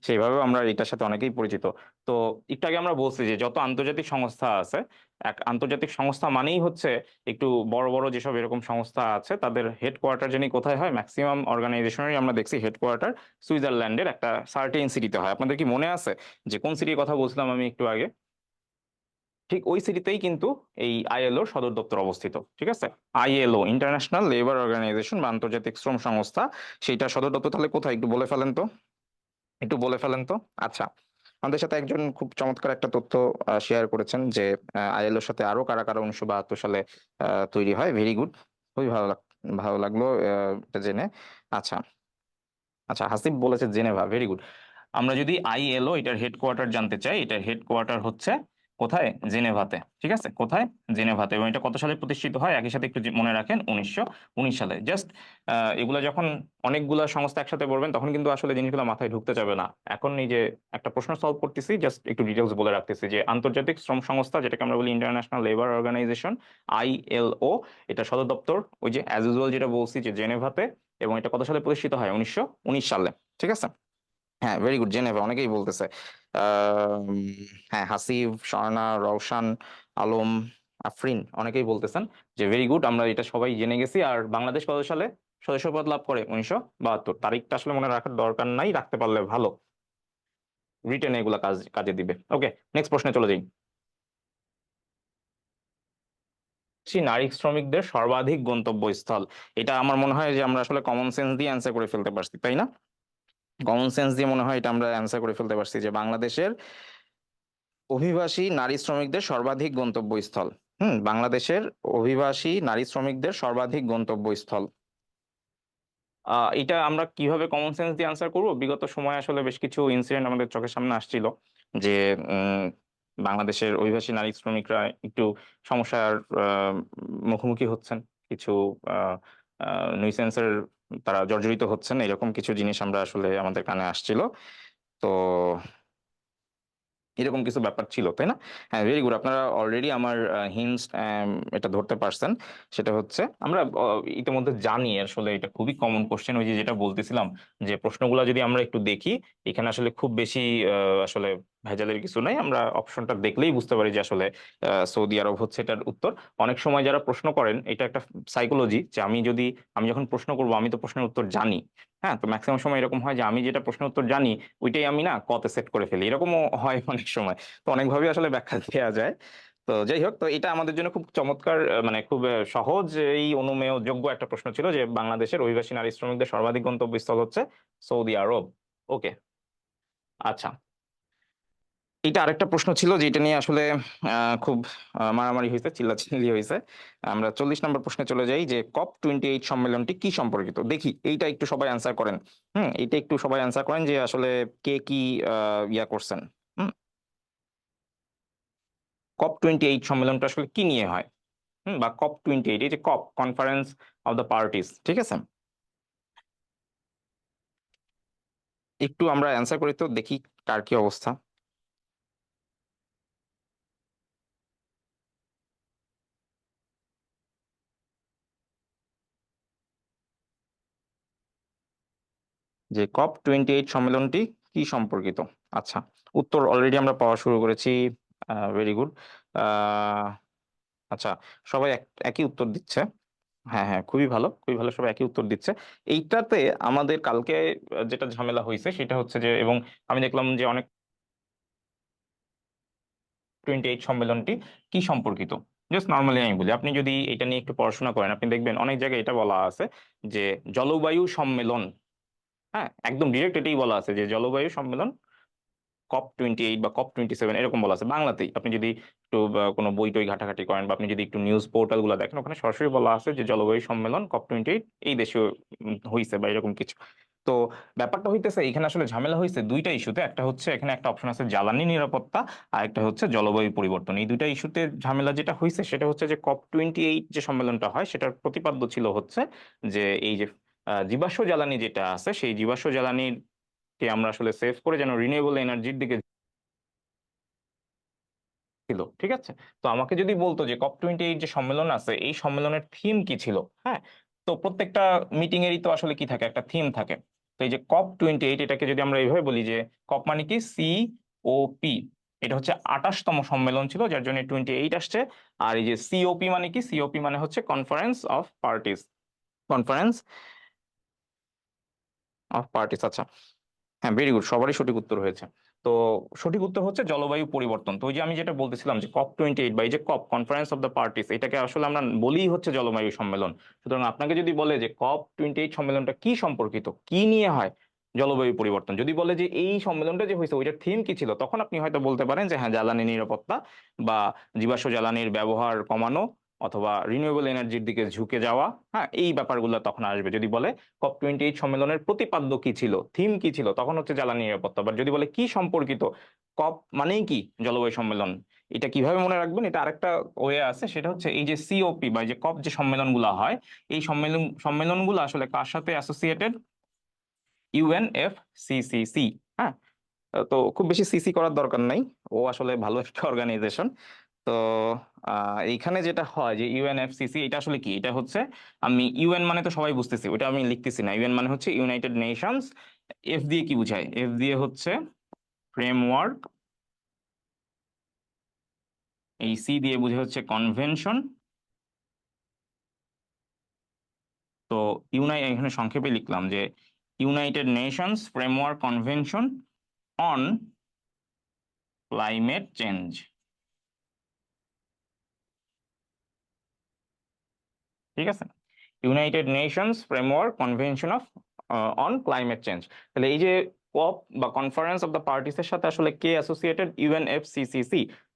সেভাবেও আমরা এটার সাথে অনেকেই পরিচিত। তো একটু আগে আমরা বলছি যে যত আন্তর্জাতিক সংস্থা আছে, এক আন্তর্জাতিক সংস্থা মানেই হচ্ছে একটু বড়, বড় যেসব এরকম সংস্থা আছে তাদের হেডকোয়ার্টার জানি কোথায় হয়? মেক্সিমাম অর্গানাইজেশনেরই আমরা দেখছি হেডকোয়ার্টার সুইজারল্যান্ডের একটা সার্টেইন সিটিতে হয়। আপনাদের কি মনে আছে যে কোন সিটির কথা বলছিলাম আমি একটু আগে? ঠিক ওই সিটিতেই কিন্তু এই আইএলওর সদর দপ্তর অবস্থিত। ঠিক আছে? আইএলও ইন্টারন্যাশনাল লেবার অর্গানাইজেশন বা আন্তর্জাতিক শ্রম সংস্থা, সেইটার সদর দপ্তর তাহলে কোথায় একটু বলে ফেলেন তো? একটু বলে ফেলেন তো? আচ্ছা। আমাদের সাথে একজন খুব চমৎকার একটা তথ্য শেয়ার করেছেন যে আইএলওর সাথে আরো কারা, কারা ১৯৭২ সালে তৈরি হয়। Very good. খুবই ভালো লাগলো এটা জেনে। আচ্ছা, আচ্ছা, হাসিব বলেছে জেনেভা। Very good. আমরা যদি আইএলও এটার হেডকোয়ার্টার জানতে চাই, এটার হেডকোয়ার্টার হচ্ছে কোথায়? জেনেভাতে। ঠিক আছে? কোথায়? জেনেভাতে। এবং এটা কত সালে প্রতিষ্ঠিত হয়? একই সাথে একটু মনে রাখেন ১৯১৯ সালে। জাস্ট এগুলা যখন অনেকগুলা সংস্থা একসাথে পড়বেন তখন কিন্তু আসলে জিনিসগুলো মাথায় ঢুকতে যাবে না। এখন এই যে একটা প্রশ্ন সলভ করতেছি, জাস্ট একটু ডিটেইলস বলে রাখতেছি যে আন্তর্জাতিক শ্রম সংস্থা যেটাকে আমরা বলি ইন্টারন্যাশনাল লেবার অর্গানাইজেশন, আইএলও, এটা সদর দপ্তর ওই যে অ্যাজ ইউজুয়াল যেটা বলছি যে জেনেভাতে, এবং এটা কত সালে প্রতিষ্ঠিত হয়? ১৯১৯ সালে। ঠিক আছে? হ্যাঁ, ভেরি গুড, জেনেভা অনেকেই বলতেছে। আম হ্যাঁ, হাসিব, স্বর্ণা, রওশন, আলম, আফরিন অনেকেই বলতেছেন যে ভেরি গুড, আমরা এটা সবাই জেনে গেছি। আর বাংলাদেশ কত সালে সদস্যপদ লাভ করে? ১৯৭২। তারিখটা আসলে মনে রাখার দরকার নাই, রাখতে পারলে ভালো। রিটেন এগুলা কাজে দিবে। ওকে, নেক্সট প্রশ্নে চলে যাই। নারী শ্রমিকদের সর্বাধিক গন্তব্যস্থল। এটা আমার মনে হয় যে আমরা আসলে কমন সেন্স দিয়ে অ্যান্সার করে ফেলতে পারছি, তাই না? কমন সেন্স দিয়ে মনে হয় এটা আমরা অ্যান্সার করে ফেলতে পারছি যে বাংলাদেশের অভিবাসী নারী শ্রমিকদের সর্বাধিক গন্তব্যস্থল। বাংলাদেশের অভিবাসী নারী শ্রমিকদের সর্বাধিক গন্তব্যস্থল। এটা আমরা কিভাবে কমন সেন্স দিয়ে আনসার করব? বিগত সময়ে আসলে বেশ কিছু ইনসিডেন্ট আমাদের চোখের সামনে আসছিল যে উম বাংলাদেশের অভিবাসী নারী শ্রমিকরা একটু সমস্যার আ মুখোমুখি হচ্ছেন। কিছু আ আ নিউসেন্স এর তারা জর্জরিত হচ্ছেন। এরকম কিছু জিনিস আমরা আসলে আমাদের কানে আসছিল। তো এরকম কিছু ব্যাপার ছিল, তাই না? হ্যাঁ, ভেরি গুড। আপনারা অলরেডি আমার হিন্টস এটা ধরতে পারছেন। সেটা হচ্ছে আমরা ইতিমধ্যে জানি আসলে এটা খুবই কমন কোয়েশ্চেন, ওই যে যেটা বলতেছিলাম যে প্রশ্নগুলা যদি আমরা একটু দেখি, এখানে আসলে খুব বেশি আ আসলে ভেজালের কিছু নাই। আমরা অপশনটা দেখলেই বুঝতে পারি যে আসলে সৌদি আরব হচ্ছে এটার উত্তর। অনেক সময় যারা প্রশ্ন করেন এটা একটা সাইকোলজি যে আমি যখন প্রশ্ন করব আমি তো প্রশ্নের উত্তর জানি। হ্যাঁ? তো মেক্সিমাম সময় এরকম হয় যে আমি যেটা প্রশ্নের উত্তর জানি ওইটাই আমি না ক-তে সেট করে ফেলি। এরকমও হয় অনেক সময়। তো অনেকভাবেই আসলে ব্যাখ্যা দেয়া যায়। তো যাই হোক, তো এটা আমাদের জন্য খুব চমৎকার, মানে খুব সহজ এই অনুমেয়যোগ্য একটা প্রশ্ন ছিল যে বাংলাদেশের অভিবাসী নারী শ্রমিকদের সর্বাধিক গন্তব্যস্থল হচ্ছে সৌদি আরব। ওকে, আচ্ছা। এইটা আরেকটা প্রশ্ন ছিল যেটা নিয়ে আসলে আ খুব মারামারি হইছে, চিল্লাচিল্লি হইছে। আমরা ৪০ নম্বর প্রশ্নে চলে যাই যে COP28 সম্মেলনটি কি সম্পর্কিত? দেখি এইটা একটু সবাই অ্যান্সার করেন। এইটা একটু সবাই অ্যান্সার করেন যে আসলে কে কি আ ইয়া করছেন। হুম? COP28 সম্মেলনটা আসলে কি নিয়ে হয়? বা COP28, এই যে COP, conference of the parties, ঠিক আছে? একটু আমরা অ্যান্সার করি তো দেখি কার কি অবস্থা। যে COP28 সম্মেলনটি কি সম্পর্কিত? আচ্ছা, উত্তর অলরেডি আমরা পাওয়া শুরু করেছি। Very good. আচ্ছা, সবাই একই উত্তর দিচ্ছে। হ্যাঁ হ্যাঁ, খুবই ভালো, খুবই ভালো, সবাই একই উত্তর দিচ্ছে। এইটাতে আমাদের কালকে যেটা ঝামেলা হয়েছে সেটা হচ্ছে যে, এবং আমি দেখলাম যে অনেক 28 সম্মেলনটি কি সম্পর্কিত। জাস্ট নর্মালি আমি বলি, আপনি যদি এটা নিয়ে একটু পড়াশোনা করেন, আপনি দেখবেন অনেক জায়গায় এটা বলা আছে যে জলবায়ু সম্মেলন। হ্যাঁ, একদম ডিরেক্ট এটাই বলা আছে যে জলবায়ু সম্মেলন COP28 বা COP27 এরকম বলা আছে বাংলাতেই। আপনি যদি একটু কোনো বই টই ঘাটাঘাটি করেন, বা আপনি যদি একটু নিউজ পোর্টাল গুলো দেখেন, ওখানে সরাসরি বলা আছে যে জলবায়ু সম্মেলন COP28 এই দেশে হইছে বা এরকম কিছু। তো ব্যাপারটা হইতেছে এখানে আসলে ঝামেলা হয়েছে দুইটা ইস্যুতে। একটা হচ্ছে এখানে একটা অপশন আছে জ্বালানি নিরাপত্তা, আর একটা হচ্ছে জলবায়ু পরিবর্তন। এই দুইটা ইস্যুতে ঝামেলা যেটা হয়েছে সেটা হচ্ছে যে COP28 যে সম্মেলনটা হয় সেটার প্রতিপাদ্য ছিল হচ্ছে যে এই যে জীবাশ্ম জ্বালানি যেটা আছে সেই জীবাশ্ম জ্বালানির কে আমরা আসলে সেভ করে যেন রিনিউয়েবল এনার্জির দিকে ছিল। ঠিক আছে, তো আমাকে যদি বলতো যে COP28 যে সম্মেলন আছে এই সম্মেলনের থিম কি ছিল, হ্যাঁ, তো প্রত্যেকটা মিটিং এরই তো আসলে কি থাকে, একটা থিম থাকে। তো এই যে COP28 এটাকে যদি আমরা এইভাবে বলি যে কপ মানে কি COP, এটা হচ্ছে 28তম সম্মেলন ছিল যার জন্য 28 আসছে। আর এই যে সিওপি মানে কি, সিওপি মানে হচ্ছে conference of parties, conference of parties. আচ্ছা, হ্যাঁ, ভেরি গুড, সবারই সঠিক উত্তর হয়েছে। তো সঠিক উত্তর হচ্ছে জলবায়ু পরিবর্তন। তো ওই যে আমি যেটা বলতেছিলাম যে COP28 বা এই যে কপ, কনফারেন্স অফ দ্য পার্টিস, এটাকে আসলে আমরা বলি হচ্ছে জলবায়ু সম্মেলন। সুতরাং আপনাকে যদি বলে যে COP28 সম্মেলনটা কি সম্পর্কিত, কি নিয়ে হয়, জলবায়ু পরিবর্তন, যদি বলে যে এই সম্মেলনটা যে হয়েছে ওইটার থিম কি ছিল, তখন আপনি হয়তো বলতে পারেন যে হ্যাঁ, জ্বালানি নিরাপত্তা বা জীবাশ্ম জ্বালানির ব্যবহার কমানো অথবা রিনিউয়েবল এনার্জির দিকে ঝুঁকে যাওয়া। হ্যাঁ, এই ব্যাপারগুলো তখন আসবে। যদি বলে COP28 সম্মেলনের প্রতিপাদ্য কি ছিল, থিম কি ছিল, তখন হচ্ছে জ্বালানি নিরাপত্তা। বাট যদি বলে কি সম্পর্কিত, কপ মানেই কি জলবায়ু সম্মেলন। এটা কিভাবে মনে রাখবেন, এটা আরেকটা ওয়ে আছে, সেটা হচ্ছে এই যে সিওপি বা এই যে কপ যে সম্মেলনগুলো হয়, এই সম্মেলনগুলো আসলে কার সাথে অ্যাসোসিয়েটেড, UNFCCC। হ্যাঁ, তো খুব বেশি সিসি করার দরকার নাই, ও আসলে ভালো একটা অর্গানাইজেশন। তো এইখানে যেটা হয় যে ইউএনএফসিসি এটা আসলে কি, এটা হচ্ছে, আমি ইউএন মানে তো সবাই বুঝতেছি, ওটা আমি লিখতেছি না। ইউএন মানে হচ্ছে ইউনাইটেড নেশনস। এফ দিয়ে কি বুঝায়, এফ দিয়ে হচ্ছে ফ্রেমওয়ার্ক, এই সি দিয়ে বুঝে হচ্ছে কনভেনশন। তো এখানে সংক্ষেপে লিখলাম যে United Nations framework convention on climate change. ঠিক আছে, United Nations framework convention of on climate change. তাহলে এই যে কপ বা কনফারেন্স অফ দ্য পার্টিস এর সাথে আসলে কে অ্যাসোসিয়েটেড, UNFCCC।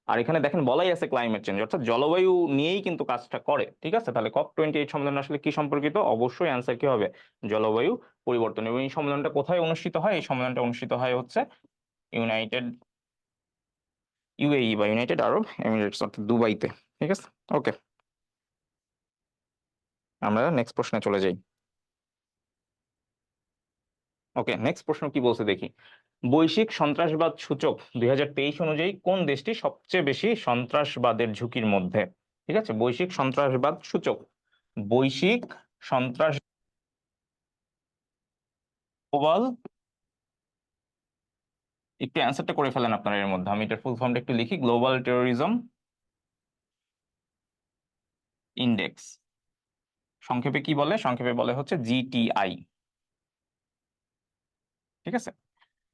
আর এখানে দেখেন বলাই আছে ক্লাইমেট চেঞ্জ, অর্থাৎ জলবায়ু নিয়েই কিন্তু কাজটা করে। ঠিক আছে, তাহলে COP28 সম্মেলন আসলে কি সম্পর্কিত, অবশ্যই অ্যান্সার কি হবে, জলবায়ু পরিবর্তন। এবং এই সম্মেলনটা কোথায় অনুষ্ঠিত হয়, এই সম্মেলনটা অনুষ্ঠিত হয় হচ্ছে ইউনাইটেড UAE বা ইউনাইটেড আরব এমিরেটস, অর্থাৎ দুবাইতে। ঠিক আছে, ওকে, আমরা নেক্সট প্রশ্নে চলে যাই। ওকে, নেক্সট প্রশ্ন কি বলছে দেখি। বৈশ্বিক সন্ত্রাসবাদ সূচক 2023 অনুযায়ী কোন দেশটি সবচেয়ে বেশি সন্ত্রাসবাদের ঝুঁকির মধ্যে? ঠিক আছে, বৈশ্বিক সন্ত্রাসবাদ সূচক, বৈশ্বিক সন্ত্রাস, গ্লোবাল, একটু অ্যান্সারটা করে ফেলেন আপনারা এর মধ্যে, আমি এটার ফুল ফর্মটা একটু লিখি, গ্লোবাল টেরোরিজম ইন্ডেক্স। সংক্ষেপে কি বলে, সংক্ষেপে বলে হচ্ছে GTI। ঠিক আছে,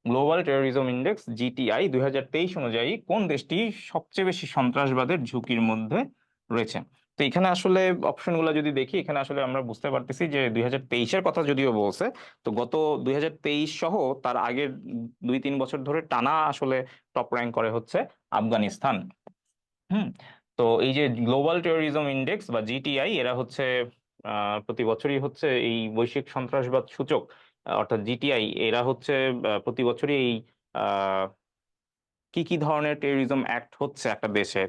গ্লোবাল টেরোরিজম ইন্ডেক্স GTI 2023 অনুযায়ী কোন দেশটি সবচেয়ে বেশি সন্ত্রাসবাদের ঝুঁকির মধ্যে রয়েছে? তো এখানে আসলে অপশনগুলো যদি দেখি, এখানে আসলে আমরা বুঝতে পারতেছি যে 2023-এর কথা যদিও বলছে, তো গত 2023 সহ তার আগের 2-3 বছর ধরে টানা আসলে টপ র্যাঙ্ক করে হচ্ছে আফগানিস্তান। হুম, তো এই যে গ্লোবাল টেরোরিজম ইন্ডেক্স বা GTI, এরা হচ্ছে প্রতি বছরই হচ্ছে এই বৈশ্বিক সন্ত্রাসবাদ সূচক, অর্থাৎ GTI, এরা হচ্ছে প্রতি বছরই এই আহ, কি কি ধরনের টেরোরিজম অ্যাক্ট হচ্ছে একটা দেশে,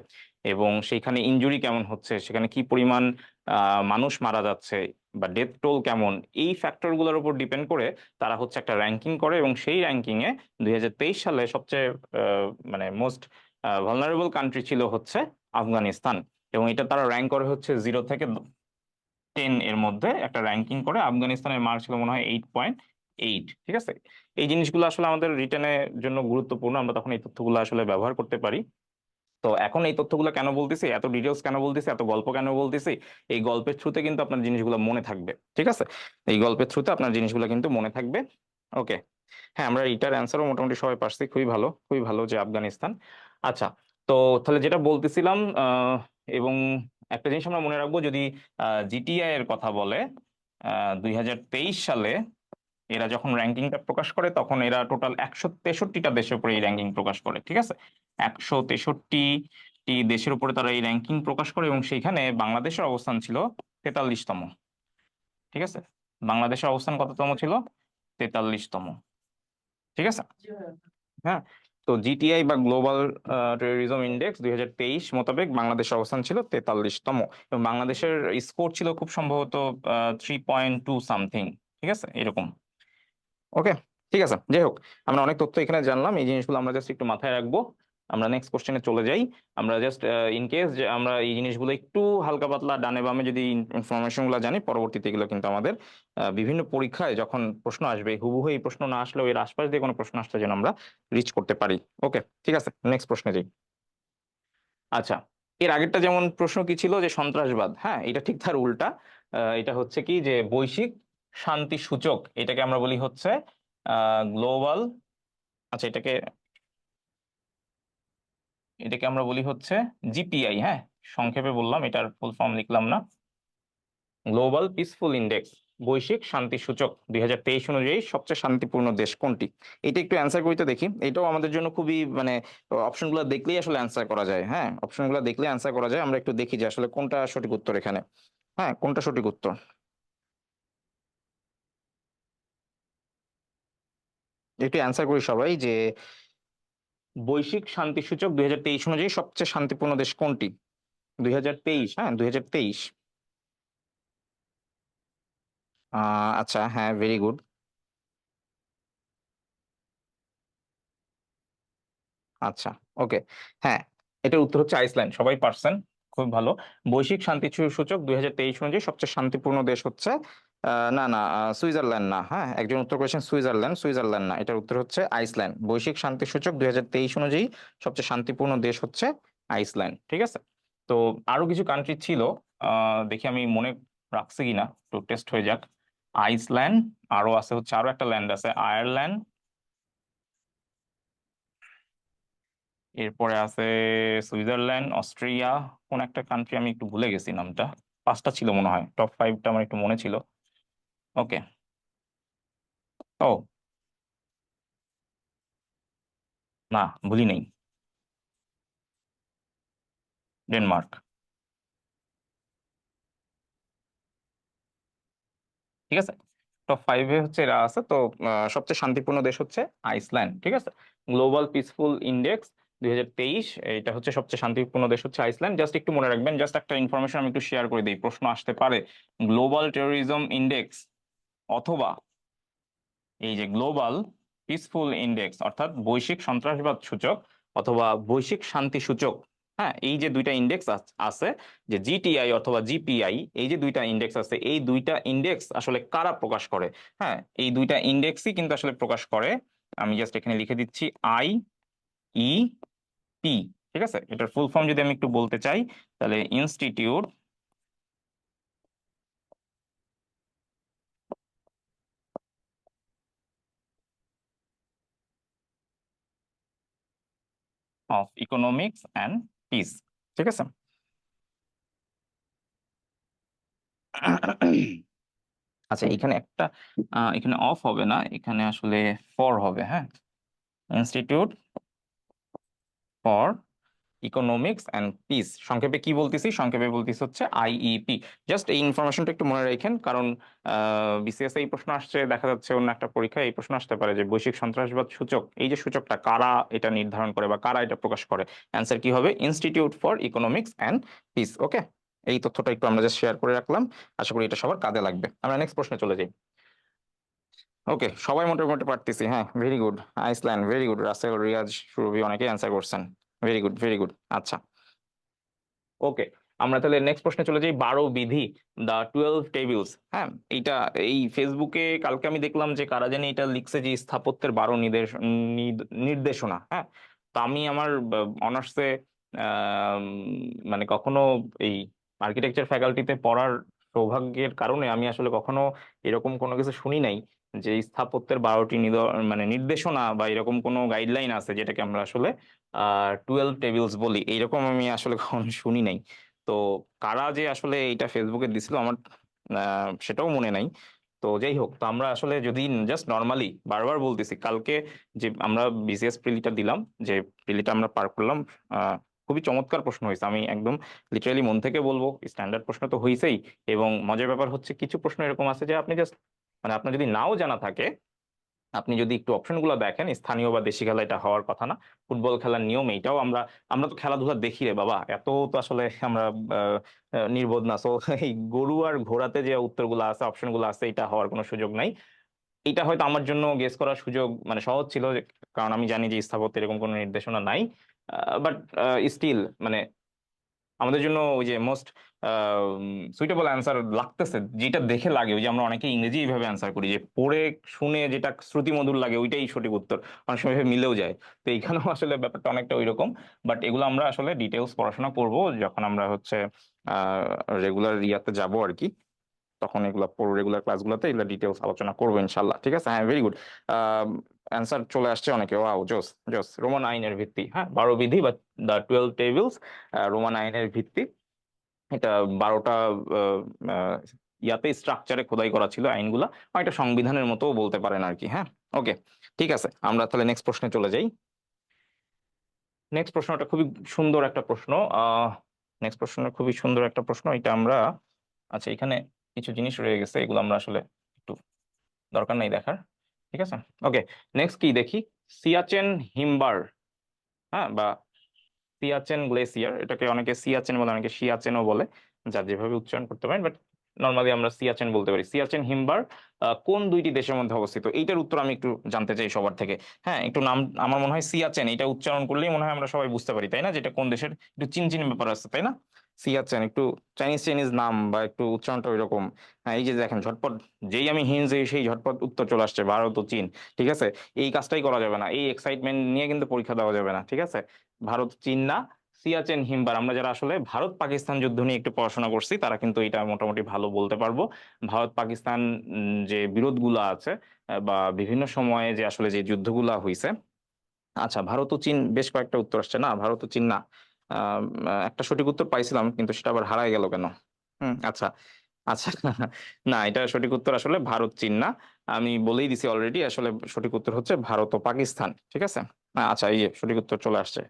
এবং সেখানে ইনজুরি কেমন হচ্ছে, সেখানে কি পরিমাণ মানুষ মারা যাচ্ছে বা ডেথ টোল কেমন, এই ফ্যাক্টরগুলোর উপর ডিপেন্ড করে তারা হচ্ছে একটা র্যাঙ্কিং করে। এবং সেই র্যাঙ্কিং এ 2023 সালে সবচেয়ে মানে মোস্ট ভালনারেবল কান্ট্রি ছিল হচ্ছে আফগানিস্তান। এবং এটা তারা র্যাঙ্ক করে হচ্ছে 0 থেকে 10 এর মধ্যে একটা র্যাঙ্কিং করে। আফগানিস্তানের মার্ক ছিল মনে হয় 8 পয়েন্ট, 8, ঠিক আছে। এই জিনিসগুলো আসলে আমাদের রিটেনের জন্য গুরুত্বপূর্ণ, আমরা তখন এই তথ্যগুলো আসলে ব্যবহার করতে পারি। তো এখন এই তথ্যগুলো কেন বলতেছি, এত ডিটেলস কেন বলতেছি, এত গল্প কেন বলতেছি, এই গল্পের থ্রুতে কিন্তু আপনার জিনিসগুলো মনে থাকবে, ঠিক আছে। এই গল্পের থ্রুতে আপনার জিনিসগুলো কিন্তু মনে থাকবে। ওকে, হ্যাঁ আমরা এটার অ্যান্সারও মোটামুটি সবাই পারছি, খুবই ভালো, খুবই ভালো, যে আফগানিস্তান। আচ্ছা, তো তাহলে যেটা বলতেছিলাম, এবং একটা জিনিস আমরা মনে রাখবো, যদি জিটিআই এর কথা বলে, 2023 সালে এরা যখন র্যাঙ্কিংটা প্রকাশ করে, তখন এরা টোটাল 163টা দেশের উপরে এই র্যাঙ্কিং প্রকাশ করে, ঠিক আছে। 163টি দেশের উপরে তারা এই র্যাঙ্কিং প্রকাশ করে, এবং সেইখানে বাংলাদেশের অবস্থান ছিল 43তম, ঠিক আছে। বাংলাদেশের অবস্থান কততম ছিল? 43তম, ঠিক আছে। হ্যাঁ, তো জিটিআই বা গ্লোবাল টেরোরিজম ইন্ডেক্স 2023 মোতাবেক বাংলাদেশের অবস্থান ছিল 43তম, এবং বাংলাদেশের স্কোর ছিল খুব সম্ভবত 3.2 সামথিং, ঠিক আছে, এরকম। ওকে, ঠিক আছে, যাই হোক, আমরা অনেক তথ্য এখানে জানলাম, এই জিনিসগুলো আমরা জাস্ট একটু মাথায় রাখবো। আমরা নেক্সট কোশ্চেনে চলে যাই। আমরা জাস্ট ইন কেস যে আমরা এই জিনিসগুলো একটু হালকা পাতলা ডানে বামে যদি ইনফরমেশন গুলো জানি, পরবর্তীতে এগুলো কিন্তু আমাদের বিভিন্ন পরীক্ষায় যখন প্রশ্ন আসবে, হুবহু এই প্রশ্ন না আসলেও এর আশপাশ দিয়ে কোনো প্রশ্ন আসলে যেন আমরা রিচ করতে পারি। ওকে, ঠিক আছে, নেক্সট প্রশ্নে যাই। আচ্ছা, এর আগেরটা যেমন প্রশ্ন কি ছিল, যে সন্ত্রাসবাদ, হ্যাঁ এটা ঠিক তার উল্টা। এটা হচ্ছে কি, যে বৈশ্বিক শান্তি সূচক, এটাকে আমরা বলি হচ্ছে গ্লোবাল, আচ্ছা এটাকে আমরা বলি হচ্ছে জিপিআই, হ্যাঁ সংক্ষেপে বললাম, এটার ফুল ফর্ম লিখলাম না। গ্লোবাল পিসফুল ইন্ডেক্স, বৈশ্বিক শান্তি সূচক 2023 অনুযায়ী সবচেয়ে শান্তিপূর্ণ দেশ কোনটি? এটা একটু অ্যান্সার করিতে দেখি, এটাও আমাদের জন্য খুবই মানে অপশনগুলো দেখলেই আসলে অ্যান্সার করা যায়, হ্যাঁ অপশনগুলো দেখলে অ্যান্সার করা যায়। আমরা একটু দেখি যে আসলে কোনটা সঠিক উত্তর এখানে। হ্যাঁ, কোনটা সঠিক উত্তর? একটু অ্যান্সার করি সবাই, যে বৈশ্বিক শান্তি সূচক 2023 অনুযায়ী সবচেয়ে শান্তিপূর্ণ দেশ কোনটি? 2023, হ্যাঁ 2023। আচ্ছা, হ্যাঁ ভেরি গুড। আচ্ছা, ওকে, হ্যাঁ এটার উত্তর হচ্ছে আইসল্যান্ড, সবাই পারছেন, খুব ভালো। বৈশ্বিক শান্তি সূচক 2023 অনুযায়ী সবচেয়ে শান্তিপূর্ণ দেশ হচ্ছে না না, সুইজারল্যান্ড না, হ্যাঁ একজন উত্তর করেছেন সুইজারল্যান্ড, সুইজারল্যান্ড না, এটার উত্তর হচ্ছে আইসল্যান্ড। বৈশ্বিক শান্তি সূচক 2023 অনুযায়ী সবচেয়ে শান্তিপূর্ণ দেশ হচ্ছে আইসল্যান্ড, ঠিক আছে। তো আরো কিছু কান্ট্রি ছিল, দেখি আমি মনে রাখছি কিনা, একটু টেস্ট হয়ে যাক। আইসল্যান্ড, আরো আছে হচ্ছে, আরো একটা ল্যান্ড আছে আয়ারল্যান্ড, এরপরে আছে সুইজারল্যান্ড, অস্ট্রিয়া, কোন একটা কান্ট্রি আমি একটু ভুলে গেছি নামটা। 5টা ছিল মনে হয়, টপ 5টা আমার একটু মনে ছিল। ওকে, ও না, ভুলি নেই, ডেনমার্ক, ঠিক আছে। টপ 5-এ হচ্ছে এরা আছে, তো সবচেয়ে শান্তিপূর্ণ দেশ হচ্ছে আইসল্যান্ড, ঠিক আছে। গ্লোবাল পিসফুল ইন্ডেক্স 2023, এটা হচ্ছে সবচেয়ে শান্তিপূর্ণ দেশ হচ্ছে আইসল্যান্ড। জাস্ট একটু মনে রাখবেন, জাস্ট একটা ইনফরমেশন আমি একটু শেয়ার করে দিই, প্রশ্ন আসতে পারে। গ্লোবাল টেরোরিজম ইন্ডেক্স অথবা এই যে গ্লোবাল পিসফুল ইন্ডেক্স, অর্থাৎ বৈশ্বিক সন্ত্রাসবাদ সূচক অথবা বৈশ্বিক শান্তি সূচক, হ্যাঁ এই যে দুইটা ইন্ডেক্স আছে, যে জিটিআই অথবা জিপিআই, এই যে দুইটা ইন্ডেক্স আছে, এই দুইটা ইন্ডেক্স আসলে কারা প্রকাশ করে? হ্যাঁ, এই দুইটা ইন্ডেক্সই কিন্তু আসলে প্রকাশ করে, আমি জাস্ট এখানে লিখে দিচ্ছি, আই ই পি, ঠিক আছে। এটার ফুল ফর্ম যদি আমি একটু বলতে চাই, তাহলে institute of economics and piece, ঠিক আছে। আচ্ছা, এখানে একটা এখানে অফ হবে না, এখানে আসলে ফর হবে, হ্যাঁ। Institute for economics and piece, সংক্ষেপে কি বলতেছি, সংক্ষেপে বলতেছি হচ্ছে আইইপি। জাস্ট এই ইনফরমেশনটা একটু মনে রাখেন, কারণ বিসিএস এই প্রশ্ন আসছে, দেখা যাচ্ছে অন্য একটা পরীক্ষায় এই প্রশ্ন আসতে পারে, যে বৈশ্বিক সন্ত্রাসবাদ সূচক, এই যে সূচকটা কারা এটা নির্ধারণ করে বা কারা এটা প্রকাশ করে, অ্যান্সার কি হবে? Institute for economics and peace. Okay, এই তথ্যটা একটু আমরা জাস্ট শেয়ার করে রাখলাম, আশা করি এটা সবার কাজে লাগবে। আমরা নেক্সট প্রশ্নে চলে যাই। ওকে, সবাই মোটামুটি পারতেছি, হ্যাঁ very good. Iceland, very good, Rasel, Riaz, Surovi অনেকেই অ্যান্সার করছেন, ভেরি গুড ভেরি গুড। আচ্ছা, ওকে, আমরা তাহলে নেক্সট প্রশ্নে চলে যাই, 12 বিধি, দা 12 টেবিলস। হ্যাঁ, এইটা এই ফেসবুকে কালকে আমি দেখলাম যে কারা জানি এটা লিখছে যে স্থাপত্যের 12 নির্দেশনা। হ্যাঁ, তো আমি আমার অনার্সে মানে কখনো এই আর্কিটেকচার ফ্যাকাল্টিতে পড়ার সৌভাগ্যের কারণে আমি আসলে কখনো এরকম কোনো কিছু শুনি নাই যে স্থাপত্যের 12টি মানে নির্দেশনা বা এরকম কোনো গাইডলাইন আছে যেটাকে আমরা আসলে 12 টেবিলস বলি, এইরকম আমি আসলে কখনো শুনি নাই। তো কারা যে আসলে এটা ফেসবুকে দিছিল আমার সেটাও মনে নাই। তো যাই হোক, তো আমরা আসলে যদি জাস্ট নর্মালি বারবার বলতেছি, কালকে যে আমরা বিসিএস প্রিলিটা দিলাম, যে প্রিলিটা আমরা পার করলাম, খুবই চমৎকার প্রশ্ন হয়েছে। আমি একদম লিটারালি মন থেকে বলবো, স্ট্যান্ডার্ড প্রশ্ন তো হয়েছেই। এবং মজার ব্যাপার হচ্ছে কিছু প্রশ্ন এরকম আছে যে আপনি জাস্ট মানে আপনার যদি নাও জানা থাকে, আপনি যদি একটু অপশনগুলো দেখেন, স্থানীয় বা দেশি খেলা এটা হওয়ার কথা না, ফুটবল খেলার নিয়ম এইটাও আমরা আমরা তো খেলাধুলা দেখি রে বাবা, এত তো আসলে আমরা আহ, নির্বোধ না। সো এই গরু আর ঘোড়াতে যে উত্তরগুলো আছে, অপশনগুলো আছে, এটা হওয়ার কোনো সুযোগ নাই। এটা হয়তো আমার জন্য গেস করার সুযোগ মানে সহজ ছিল, কারণ আমি জানি যে স্থাপত্যে এরকম কোনো নির্দেশনা নাই। বাট স্টিল মানে আমাদের জন্য ওই যে মোস্ট সুইটেবল অ্যান্সার লাগতেছে, যেটা দেখে লাগে, ওই যে আমরা অনেকে ইংরেজি এইভাবে অ্যান্সার করি যে পড়ে শুনে যেটা শ্রুতিমধুর লাগে ওইটাই সঠিক উত্তর, অনেক সময় এভাবে মিলেও যায়। তো এইখানেও আসলে ব্যাপারটা অনেকটা ওইরকম। বাট এগুলো আমরা আসলে ডিটেলস পড়াশোনা করব যখন আমরা হচ্ছে রেগুলার ইয়াতে যাব আর কি, তখন এগুলো রেগুলার ক্লাসগুলোতে এগুলো ডিটেলস আলোচনা করবো ইনশাল্লাহ। ঠিক আছে, হ্যাঁ, ভেরি গুড। অ্যান্সার চলে আসছে অনেকে, ওয়াও, জোস জোস। রোমান আইনের ভিত্তি, হ্যাঁ, 12 বিধি বা দা 12 টেবিলস, রোমান আইনের ভিত্তি। এটা 12টা আহ, আহ, ইয়াতে স্ট্রাকচারে খোদাই করা ছিল আইনগুলা, অনেকটা সংবিধানের মতো বলতে পারেন আর কি। হ্যাঁ, ওকে, ঠিক আছে, আমরা তাহলে নেক্সট প্রশ্নে চলে যাই। নেক্সট প্রশ্নটা খুবই সুন্দর একটা প্রশ্ন। নেক্সট প্রশ্নটা খুবই সুন্দর একটা প্রশ্ন, এটা আমরা, আচ্ছা, এখানে কিছু জিনিস রয়ে গেছে, এগুলো আমরা আসলে একটু দরকার নাই দেখার। ঠিক আছে, ওকে, নেক্সট কি দেখি, সিয়াচেন হিমবার, হ্যাঁ, বা সিয়াচেন গ্লেসিয়ার, এটাকে অনেকে সিয়াচেন বলে, অনেকে সিয়াচেনও বলে, যার যেভাবে উচ্চারণ করতে পারেন, বাট নর্মালি আমরা সিয়াচেন বলতে পারি। সিয়াচেন হিমবার কোন 2টি দেশের মধ্যে অবস্থিত? এইটার উত্তর আমি একটু জানতে চাই সবার থেকে। হ্যাঁ, একটু নাম, আমার মনে হয় সিয়াচেন এটা উচ্চারণ করলেই মনে হয় আমরা সবাই বুঝতে পারি, তাই না, যেটা কোন দেশের, একটু চিন চিন ব্যাপার আছে, তাই না? সিয়াচেন একটু চাইনিজ চাইনিজ নাম বা একটু উচ্চারণটা ওইরকম। হ্যাঁ, এই যে দেখেন ঝটপট, যেই আমি হিন্স দিই সেই ঝটপট উত্তর চলে আসছে, ভারত ও চীন। ঠিক আছে, এই কাজটাই করা যাবে না, এই এক্সাইটমেন্ট নিয়ে কিন্তু পরীক্ষা দেওয়া যাবে না। ঠিক আছে, ভারত চীন না, সিয়াচেন হিমবার। আমরা যারা আসলে ভারত পাকিস্তান যুদ্ধ নিয়ে একটু পড়াশোনা করছি তারা কিন্তু এটা মোটামুটি ভালো বলতে পারবো। ভারত পাকিস্তান যে বিরোধগুলো আছে, বা বিভিন্ন সময়ে যে আসলে যে যুদ্ধগুলা হয়েছে। আচ্ছা, ভারত ও চীন, বেশ কয়েকটা উত্তর আসছে না, ভারত ও চীন না। একটা সঠিক উত্তর পাইছিলাম কিন্তু সেটা আবার হারায় গেল কেন? আচ্ছা, আচ্ছা, না, এটা সঠিক উত্তর আসলে ভারত চীন না। আমি বলেই দিছি অলরেডি, আসলে সঠিক উত্তর হচ্ছে ভারত ও পাকিস্তান। ঠিক আছে, আচ্ছা, এই যে সঠিক উত্তর চলে আসছে,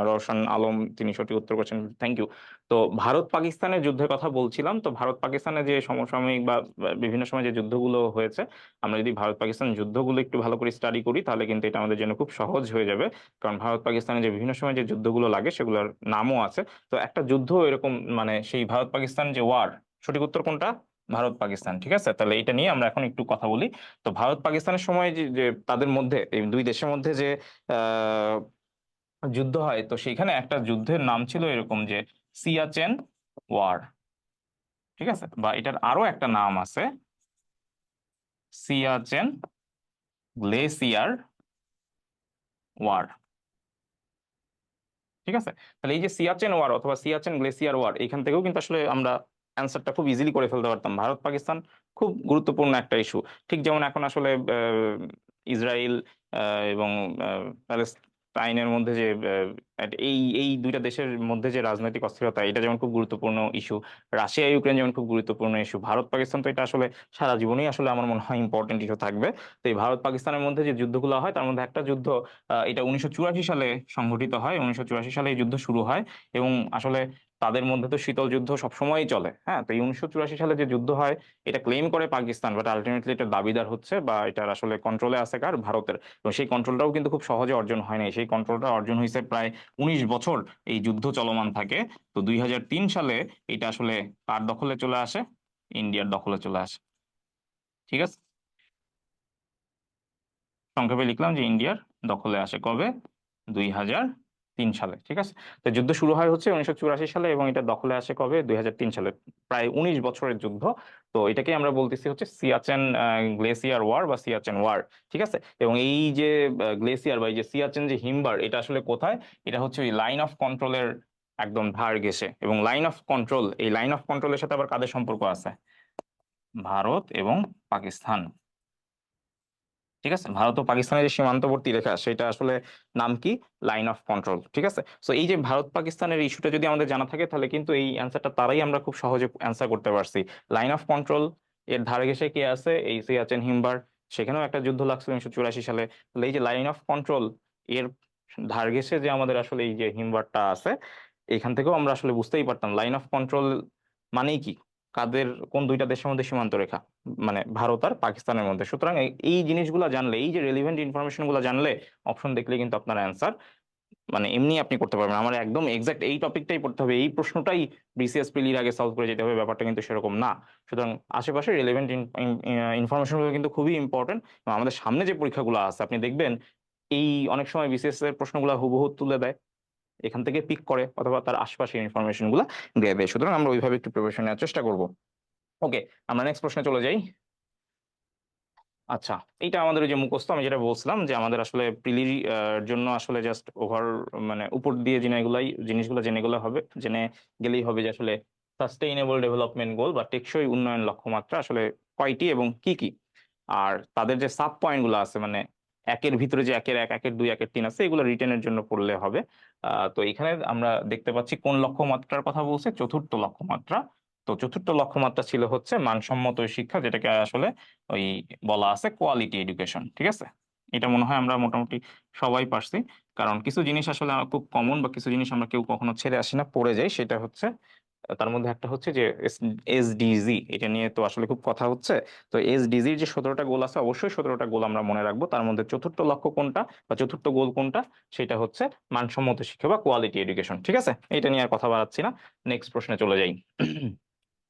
রওশন আলম তিনি সঠিক উত্তর করছেন, থ্যাংক ইউ। তো ভারত পাকিস্তানের যুদ্ধের কথা বলছিলাম, তো ভারত পাকিস্তানের যে সমসাময়িক বা বিভিন্ন সময় যে যুদ্ধগুলো হয়েছে, আমরা যদি ভারত পাকিস্তান যুদ্ধগুলো একটু ভালো করে স্টাডি করি তাহলে কিন্তু এটা আমাদের জন্য খুব সহজ হয়ে যাবে। কারণ ভারত পাকিস্তানের যে বিভিন্ন সময় যে যুদ্ধগুলো লাগে সেগুলোর নামও আছে। তো একটা যুদ্ধ এরকম মানে সেই ভারত পাকিস্তান যে ওয়ার, সঠিক উত্তর কোনটা? ভারত পাকিস্তান। ঠিক আছে, তাহলে এটা নিয়ে আমরা এখন একটু কথা বলি। তো ভারত পাকিস্তানের সময় যে যে তাদের মধ্যে, এই 2 দেশের মধ্যে যে আহ যুদ্ধ হয়, তো সেখানে একটা যুদ্ধের নাম ছিল এরকম যে সিয়াচেন ওয়ার। ঠিক আছে, বা এটার আরো একটা নাম আছে, সিয়াচেন গ্লেসিয়ার ওয়ার। ঠিক আছে, তাহলে এই যে সিয়াচেন ওয়ার অথবা সিয়াচেন গ্লেসিয়ার ওয়ার, এখান থেকেও কিন্তু আসলে আমরা অ্যান্সারটা খুব ইজিলি করে ফেলতে পারতাম। ভারত পাকিস্তান খুব গুরুত্বপূর্ণ একটা ইস্যু, ঠিক যেমন এখন আসলে ইসরায়েল এবং প্যালেস্টাইনের মধ্যে যে এই এই 2টা দেশের মধ্যে যে রাজনৈতিক অস্থিরতা, এটা যেমন খুব গুরুত্বপূর্ণ ইস্যু, রাশিয়া ইউক্রেন যেমন খুব গুরুত্বপূর্ণ ইস্যু, ভারত পাকিস্তান তো এটা আসলে সারা জীবনই আসলে আমার মনে হয় ইম্পর্টেন্ট ইস্যু থাকবে। তো এই ভারত পাকিস্তানের মধ্যে যে যুদ্ধগুলো হয় তার মধ্যে একটা যুদ্ধ, এটা 1984 সালে সংঘটিত হয়, 1984 সালে এই যুদ্ধ শুরু হয়। এবং আসলে তাদের মধ্যে তো শীতল যুদ্ধ সবসময়ই চলে। হ্যাঁ, তো এই 1984 সালে যে যুদ্ধ হয় এটা ক্লেম করে পাকিস্তান, বাট আলটিমেটলি এটা দাবিদার হচ্ছে বা এটার আসলে কন্ট্রোলে আছে কার? ভারতের। এবং সেই কন্ট্রোলটাও কিন্তু খুব সহজে অর্জন হয় নাই, সেই কন্ট্রোলটা অর্জন হয়েছে প্রায় 19 বছর এই যুদ্ধ চলমান থাকে। তো 2003 সালে এটা আসলে কার দখলে চলে আসে? ইন্ডিয়ার দখলে চলে আসে। ঠিক আছে, সংক্ষেপে লিখলাম যে ইন্ডিয়ার দখলে আসে কবে? 2003 সালে, ঠিক আছে। তো যুদ্ধ শুরু হয় হচ্ছে 1984 সালে এবং এটা দখলে আসে কবে, 2003 সালে। প্রায় 19 বছরের যুদ্ধ। তো এটাকে আমরা বলতেছি হচ্ছে সিয়াচেন গ্লেসিয়ার ওয়ার বা সিয়াচেন ওয়ার, ঠিক আছে। এবং এই যে গ্লেসিয়ার বা এই যে সিয়াচেন যে হিমবার, এটা আসলে কোথায়? এটা হচ্ছে ওই লাইন অফ কন্ট্রোলের একদম ধার ঘেঁষে। এবং লাইন অফ কন্ট্রোল, এই লাইন অফ কন্ট্রোলের সাথে আবার কাদের সম্পর্ক আছে? ভারত এবং পাকিস্তান, ঠিক আছে। ভারত ও পাকিস্তানের যে সীমান্তবর্তী রেখা, সেটা আসলে নাম কি? লাইন অফ কন্ট্রোল, ঠিক আছে। সো এই যে ভারত পাকিস্তানের ইস্যুটা যদি আমাদের জানা থাকে, তাহলে কিন্তু এই অ্যান্সারটা তারাই আমরা খুব সহজে অ্যান্সার করতে পারছি। লাইন অফ কন্ট্রোল এর ধারে ঘেঁষে কে আছে? এই সিয়াচেন হিমবার। সেখানেও একটা যুদ্ধ লাগছে 1984 সালে। তাহলে এই যে লাইন অফ কন্ট্রোল এর ধার ঘেঁষে যে আমাদের আসলে এই যে হিমবারটা আছে, এখান থেকেও আমরা আসলে বুঝতেই পারতাম লাইন অফ কন্ট্রোল মানেই কি, কাদের, কোন দুইটা দেশের মধ্যে সীমান্ত রেখা, মানে ভারত আর পাকিস্তানের মধ্যে। সুতরাং এই জিনিসগুলো জানলে, এই যে রেলিভেন্ট ইনফরমেশন গুলো জানলে, অপশন দেখলে কিন্তু আপনার অ্যান্সার মানে এমনি আপনি করতে পারবেন। আমার একদম এক্সাক্ট এই টপিকটাই পড়তে হবে, এই প্রশ্নটাই বিসিএস প্রিলির আগে সলভ করে যেতে হবে, ব্যাপারটা কিন্তু সেরকম না। সুতরাং আশেপাশে রেলিভেন্ট ইনফরমেশন গুলো কিন্তু খুবই ইম্পর্টেন্ট। আমাদের সামনে যে পরীক্ষাগুলো আছে, আপনি দেখবেন এই অনেক সময় বিসিএস এর প্রশ্নগুলো হুবহু তুলে দেয়, এখান থেকে পিক করে অথবা তার আশেপাশের ইনফরমেশন গুলো দিয়ে দেয়। সুতরাং আমরা ওইভাবে একটু প্রিপারেশন নেওয়ার চেষ্টা করবো। ওকে, আমরা নেক্সট প্রশ্নে চলে যাই। আচ্ছা, এইটা আমাদের ওই যে মুখস্থ, আমি যেটা বলছিলাম যে আমাদের আসলে প্রিলির জন্য আসলে জাস্ট ওভার, মানে উপর দিয়ে জিনিসগুলো জেনে গেলে হবে, জেনে গেলেই হবে যে আসলে সাস্টেইনেবল ডেভেলপমেন্ট গোল বা টেকসই উন্নয়ন লক্ষ্যমাত্রা আসলে কয়টি এবং কি কি। আর তাদের যে সাব পয়েন্ট গুলো আছে, মানে একের ভিতরে যে একের এক, একের দুই, একের তিন আছে, এগুলো রিটেনের জন্য পড়লে হবে। তো এখানে আমরা দেখতে পাচ্ছি কোন লক্ষ্যমাত্রার কথা বলছে? চতুর্থ লক্ষ্যমাত্রা। তো চতুর্থ লক্ষ্যমাত্রা ছিল হচ্ছে মানসম্মত শিক্ষা, যেটাকে আসলে ওই বলা আছে কোয়ালিটি এডুকেশন, ঠিক আছে। এটা মনে হয় আমরা মোটামুটি সবাই পারছি। কারণ কিছু জিনিস আসলে খুব কমন, বা কিছু জিনিস আমরা কেউ কখনো ছেড়ে আসি না, পড়ে যাই। সেটা হচ্ছে তার মধ্যে একটা হচ্ছে যে এসডিজি, এটা নিয়ে তো আসলে খুব কথা হচ্ছে। তো এসডিজির যে 17টা গোল আছে, অবশ্যই 17টা গোল আমরা মনে রাখবো। তার মধ্যে চতুর্থ লক্ষ্য কোনটা বা চতুর্থ গোল কোনটা? সেটা হচ্ছে মানসম্মত শিক্ষা বা কোয়ালিটি এডুকেশন, ঠিক আছে। এটা নিয়ে আর কথা বাড়াচ্ছি না, নেক্সট প্রশ্নে চলে যাই।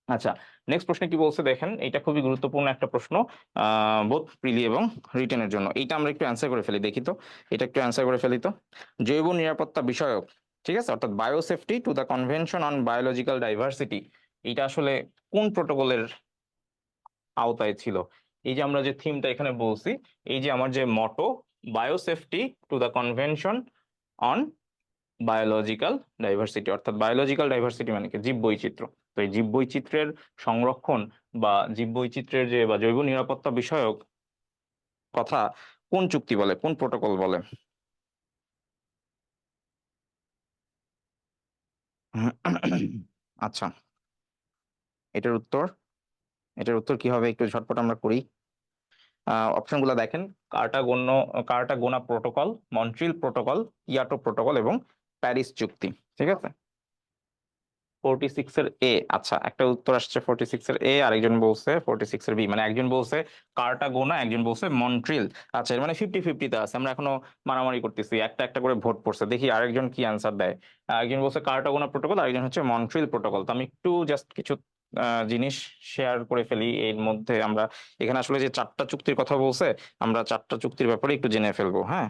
আচ্ছা, নেক্সট প্রশ্নে কি বলছে দেখেন, এটা খুবই গুরুত্বপূর্ণ একটা প্রশ্ন, বোথ প্রিলি এবং রিটেনের জন্য। এইটা আমরা একটু অ্যান্সার করে ফেলি, দেখি তো। এটা একটু অ্যান্সার করে ফেলি তো। জৈব নিরাপত্তা বিষয়ক, ঠিক আছে, অর্থাৎ biosafety to the convention on biological diversity, এটা আসলে কোন প্রোটোকলের আওতায় ছিল? এই যে আমরা যে থিমটা এখানে বলছি, এই যে আমার যে motto, biosafety to the convention on biological diversity, অর্থাৎ বায়োলজিক্যাল ডাইভার্সিটি মানে কি? জীব বৈচিত্র্য। তো এই জীব বৈচিত্র্যের সংরক্ষণ বা জীব বৈচিত্র্যের যে বা জৈব নিরাপত্তা বিষয়ক কথা কোন চুক্তি বলে, কোন প্রোটোকল বলে? আচ্ছা, এটার উত্তর, এটার উত্তর কি হবে? একটু ঝটপট আমরা করি। অপশনগুলো দেখেন: Cartagena, Cartagena protocol, Montreal protocol, Kyoto protocol এবং প্যারিস চুক্তি, ঠিক আছে। 46 এর এ। আচ্ছা, একটা উত্তর আসছে 46 এর এ, আরেকজন বলছে 46 এর বি। মানে একজন বলছে কার্টাগোনা, একজন বলছে মন্ট্রিল। আচ্ছা, এর মানে 50-50-তে আছে, আমরা এখনো মারামারি করতেছি, একটা একটা করে ভোট পড়ছে। দেখি আরেকজন কি অ্যান্সার দেয়। একজন বলছে কার্টাগোনা প্রোটোকল, আরেকজন হচ্ছে মন্ট্রিল প্রোটোকল। তো আমি একটু জাস্ট কিছু জিনিস শেয়ার করে ফেলি এর মধ্যে। আমরা এখানে আসলে যে 4টা চুক্তির কথা বলছে, আমরা 4টা চুক্তির ব্যাপারে একটু জেনে ফেলবো, হ্যাঁ,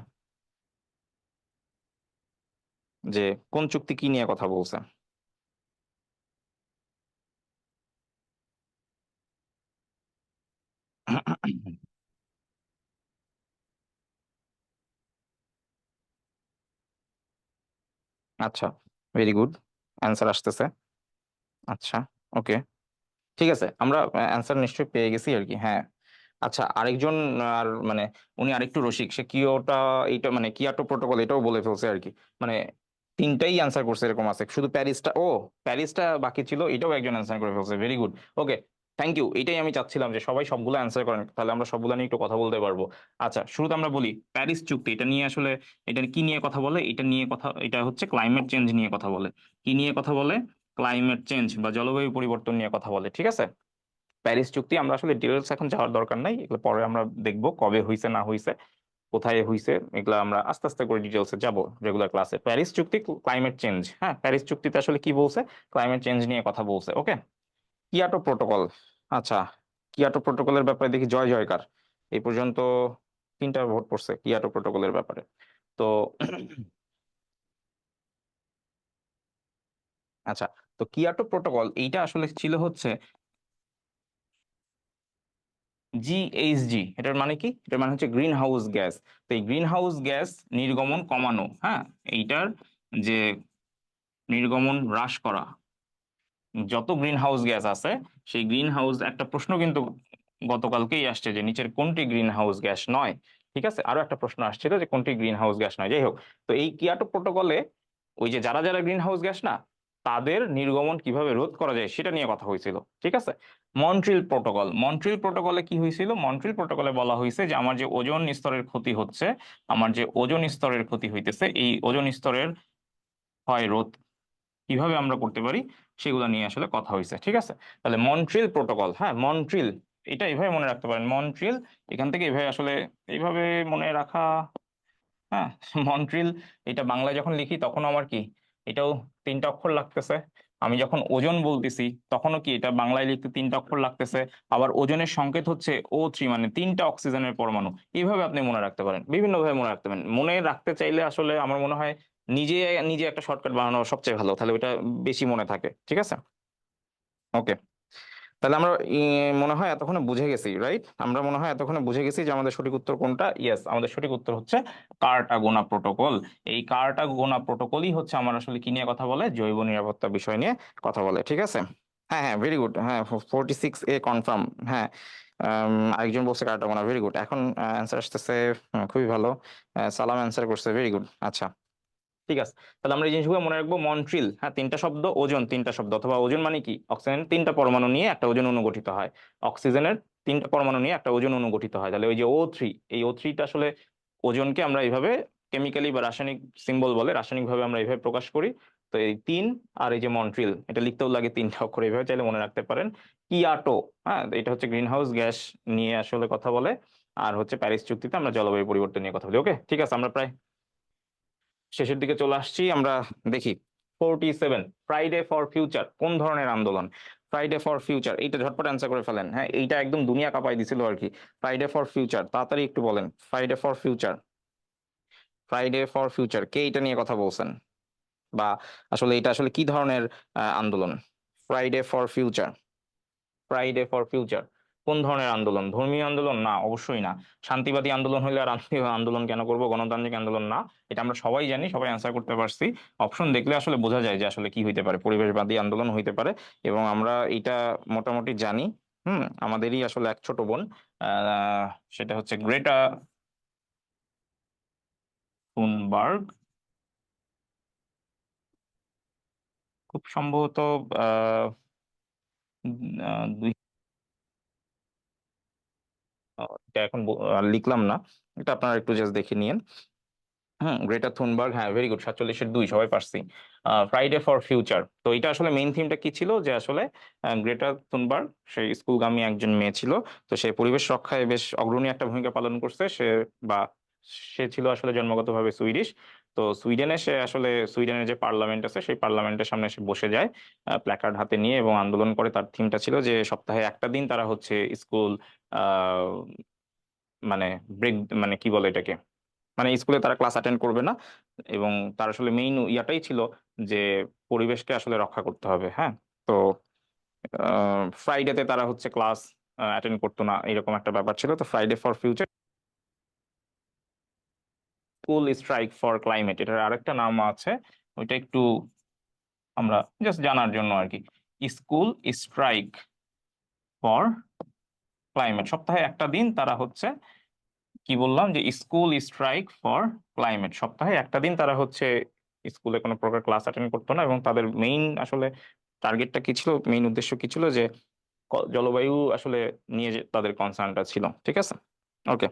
যে কোন চুক্তি কি নিয়ে কথা বলছে। আচ্ছা, ভেরি গুড, অ্যান্সার আসতেছে। আচ্ছা, ওকে, ঠিক আছে, আমরা অ্যান্সার নিশ্চয়ই পেয়ে গেছি আর কি, হ্যাঁ। আচ্ছা, আরেকজন আর মানে উনি আরেকটু রসিক, সে কিয়োটা, এইটা মানে কিয়োটো প্রোটোকল এটাও বলে ফেলছে আর কি। মানে তিনটাই অ্যান্সার করছে এরকম আছে, শুধু প্যারিসটা, ও প্যারিসটা বাকি ছিল, এটাও একজন অ্যান্সার করে ফেলছে, very good. Okay, thank you. এটাই আমি চাচ্ছিলাম যে সবাই সবগুলো অ্যান্সার করেন, তাহলে আমরা সবগুলো নিয়ে একটু কথা বলতে পারবো। আচ্ছা, শুরুতে আমরা বলি প্যারিস চুক্তি, এটা নিয়ে আসলে, এটা কি নিয়ে কথা বলে? এটা নিয়ে কথা, এটা হচ্ছে ক্লাইমেট চেঞ্জ নিয়ে কথা বলে। কি নিয়ে কথা বলে? ক্লাইমেট চেঞ্জ বা জলবায়ু পরিবর্তন নিয়ে কথা বলে, ঠিক আছে। প্যারিস চুক্তি আমরা আসলে ডিটেলস এখন যাওয়ার দরকার নাই, এগুলো পরে আমরা দেখবো কবে হইছে না হইছে, কোথায় হইছে, এগুলো আমরা আস্তে আস্তে করে ডিটেলসে যাব রেগুলার ক্লাসে। প্যারিস চুক্তি, ক্লাইমেট চেঞ্জ, হ্যাঁ, প্যারিস চুক্তিতে আসলে কি বলছে? ক্লাইমেট চেঞ্জ নিয়ে কথা বলছে, ওকে। কিয়োটো প্রোটোকল, আচ্ছা, কিয়োটো প্রোটোকলের ব্যাপারে দেখি জয় জয়কার। এই পর্যন্ত 3টা ভোট পড়ছে কিয়োটো প্রোটোকলের ব্যাপারে। তো আচ্ছা, তো কিয়োটো প্রোটোকল এইটা আসলে ছিল হচ্ছে জিএইচজি। এটার মানে কি? এটার মানে হচ্ছে গ্রিন হাউস গ্যাস। তো এই গ্রিন হাউস গ্যাস নির্গমন কমানো, হ্যাঁ, এইটার যে নির্গমন হ্রাস করা, যত গ্রিন হাউস গ্যাস আছে সেই গ্রিন হাউস, একটা প্রশ্ন কিন্তু গতকালকেই আসছে যে নিচের কোনটি গ্রিন হাউস গ্যাস নয়। ঠিক আছে, আরো একটা প্রশ্ন আসছিল যে কোনটি গ্রিন হাউস গ্যাস নয়। যাই হোক, তো এই কিয়োটো প্রোটোকলে ওই যে যারা যারা গ্রিন হাউস গ্যাস না, তাদের নির্গমন কিভাবে রোধ করা যায় সেটা নিয়ে কথা হয়েছিল। ঠিক আছে, মন্ট্রিল প্রোটোকল, মন্ট্রিল প্রোটোকলে কি হয়েছিল? মন্ট্রিল প্রোটোকলে বলা হয়েছে যে আমার যে ওজোন স্তরের ক্ষতি হচ্ছে, আমার যে ওজোন স্তরের ক্ষতি হইতেছে, এই ওজোন স্তরের ক্ষয় রোধ কিভাবে আমরা করতে পারি সেগুলো নিয়ে আসলে কথা হয়েছে। ঠিক আছে, তাহলে মন্ট্রিল প্রোটোকল, হ্যাঁ মন্ট্রিল, এটা এইভাবে মনে রাখতে পারেন, মন্ট্রিল। এখান থেকে এইভাবে আসলে এইভাবে মনে রাখা, হ্যাঁ মন্ট্রিল। এটা বাংলায় যখন লিখি তখন আমার কি, এটাও তিনটা অক্ষর লাগতেছে। আমি যখন ওজন বলতেছি তখনও কি এটা বাংলায় লিখতে তিনটা অক্ষর লাগতেছে। আবার ওজনের সংকেত হচ্ছে O3, মানে তিনটা অক্সিজেনের পরমাণু। এইভাবে আপনি মনে রাখতে পারেন, বিভিন্নভাবে মনে রাখতে পারেন। মনে রাখতে চাইলে আসলে আমার মনে হয় নিজে নিজে একটা শর্টকাট বানানো সবচেয়ে ভালো, তাহলে ওটা বেশি মনে থাকে। ঠিক আছে, ওকে। তাহলে আমরা মনে হয় এতক্ষণে বুঝে গেছি, রাইট? আমরা মনে হয় এতক্ষণে বুঝে গেছি যে আমাদের সঠিক উত্তর কোনটা। ইয়েস, আমাদের সঠিক উত্তর হচ্ছে কার্টাগোনা প্রোটোকল। এই কার্টাগোনা প্রোটোকলই হচ্ছে আমার আসলে কি নিয়ে কথা বলে, জৈব নিরাপত্তা বিষয় নিয়ে কথা বলে। ঠিক আছে, হ্যাঁ হ্যাঁ, ভেরি গুড, হ্যাঁ 46A কনফার্ম। হ্যাঁ, আরেকজন বলছে কার্টাগোনা, ভেরি গুড। এখন অ্যান্সার আসতেছে, খুবই ভালো। সালাম অ্যান্সার করছে, ভেরি গুড। আচ্ছা, ঠিক আছে, তাহলে আমরা এই জিনিসগুলো মনে রাখবো। মন্ট্রিল, হ্যাঁ তিনটা শব্দ, ওজন তিনটা শব্দ, অথবা ওজন মানে কি, অক্সিজেনের তিনটা পরমাণু নিয়ে একটা ওজন অণু গঠিত হয়। অক্সিজেনের তিনটা পরমাণু নিয়ে একটা ওজন অণু গঠিত হয়। তাহলে ওই যে O3, এই O3টা আসলে ওজনকে আমরা এইভাবে কেমিক্যালি বা রাসায়নিক সিম্বল বলে, রাসায়নিক ভাবে আমরা এইভাবে প্রকাশ করি। তো এই তিন, আর এই যে মন্ট্রিল, এটা লিখতেও লাগে তিনটা অক্ষর, এইভাবে চাইলে মনে রাখতে পারেন। কিয়োটো, হ্যাঁ এটা হচ্ছে গ্রিন হাউস গ্যাস নিয়ে আসলে কথা বলে। আর হচ্ছে প্যারিস চুক্তিতে আমরা জলবায়ু পরিবর্তন নিয়ে কথা বলি। ওকে, ঠিক আছে, আমরা প্রায় শেষের দিকে চলে আসছি। আমরা দেখি 47, ফ্রাইডে ফর ফিউচার কোন ধরনের আন্দোলন? ফ্রাইডে ফর ফিউচার, এইটা ঝটপট অ্যান্সার করে ফেলেন। হ্যাঁ, এইটা একদম দুনিয়া কাঁপাই দিছিল আর কি। ফ্রাইডে ফর ফিউচার, তাড়াতাড়ি একটু বলেন। Friday for future, Friday for future, কে এটা নিয়ে কথা বলছেন? বা আসলে এটা আসলে কি ধরনের আন্দোলন? Friday for future, Friday for future কোন ধরনের আন্দোলন? ধর্মীয় আন্দোলন না, অবশ্যই না। শান্তিবাদী আন্দোলন হইলে আর আন্দোলন কেন করব? গণতান্ত্রিক আন্দোলন না। এটা আমরা সবাই জানি, সবাই অ্যান্সার করতে পারছি। অপশন দেখলে আসলে বোঝা যায় যে আসলে কি হইতে পারে, পরিবেশবাদী আন্দোলন হইতে পারে। এবং আমরা এটা মোটামুটি জানি। আমাদেরই আসলে এক ছোট বোন, আহ সেটা হচ্ছে গ্রেটা থুনবার্গ, খুব সম্ভবত আহ দুই, এটা এখন লিখলাম না, এটা আপনারা একটু জাস্ট দেখে নিন। গ্রেটা থুনবার্গ, হ্যাঁ ভেরি গুড, 47-এর 2 সবাই পারছি। ফ্রাইডে ফর ফিউচার, তো এটা আসলে মেইন থিমটা কি ছিল, যে আসলে গ্রেটা থুনবার্গ সেই স্কুলগামী একজন মেয়ে ছিল। তো সে পরিবেশ রক্ষায় বেশ অগ্রণী একটা ভূমিকা পালন করছে। বা সে ছিল আসলে জন্মগতভাবে সুইডিশ। তো সুইডেনে সে আসলে, সুইডেনের যে পার্লামেন্ট আছে সেই পার্লামেন্টের সামনে সে বসে যায় প্ল্যাকার্ড হাতে নিয়ে এবং আন্দোলন করে। তার থিমটা ছিল যে সপ্তাহে একটা দিন তারা হচ্ছে স্কুল, আহ মানে ব্রেক, মানে কি বলে এটাকে, মানে স্কুলে তারা ক্লাস অ্যাটেন্ড করবে না। এবং তার আসলে মেইন ইয়াটাই ছিল যে পরিবেশকে আসলে রক্ষা করতে হবে। হ্যাঁ, তো ফ্রাইডেতে তারা হচ্ছে ক্লাস অ্যাটেন্ড করতো না, এরকম একটা ব্যাপার ছিল। তো Friday for future, school strike for climate, এটার আরেকটা নাম আছে, ওইটা একটু আমরা জাস্ট জানার জন্য আর কি। স্কুল স্ট্রাইক ফর ক্লাইমেট, সপ্তাহে একটা দিন তারা হচ্ছে, কি বললাম, যে স্কুল স্ট্রাইক ফর ক্লাইমেট, সপ্তাহে একটা দিন তারা হচ্ছে স্কুলে কোনো প্রকার ক্লাস অ্যাটেন্ড করতো না। এবং তাদের মেইন আসলে টার্গেটটা কি ছিল, মেইন উদ্দেশ্য কি ছিল, যে জলবায়ু আসলে নিয়ে যে তাদের কনসার্নটা ছিল। ঠিক আছে, ওকে,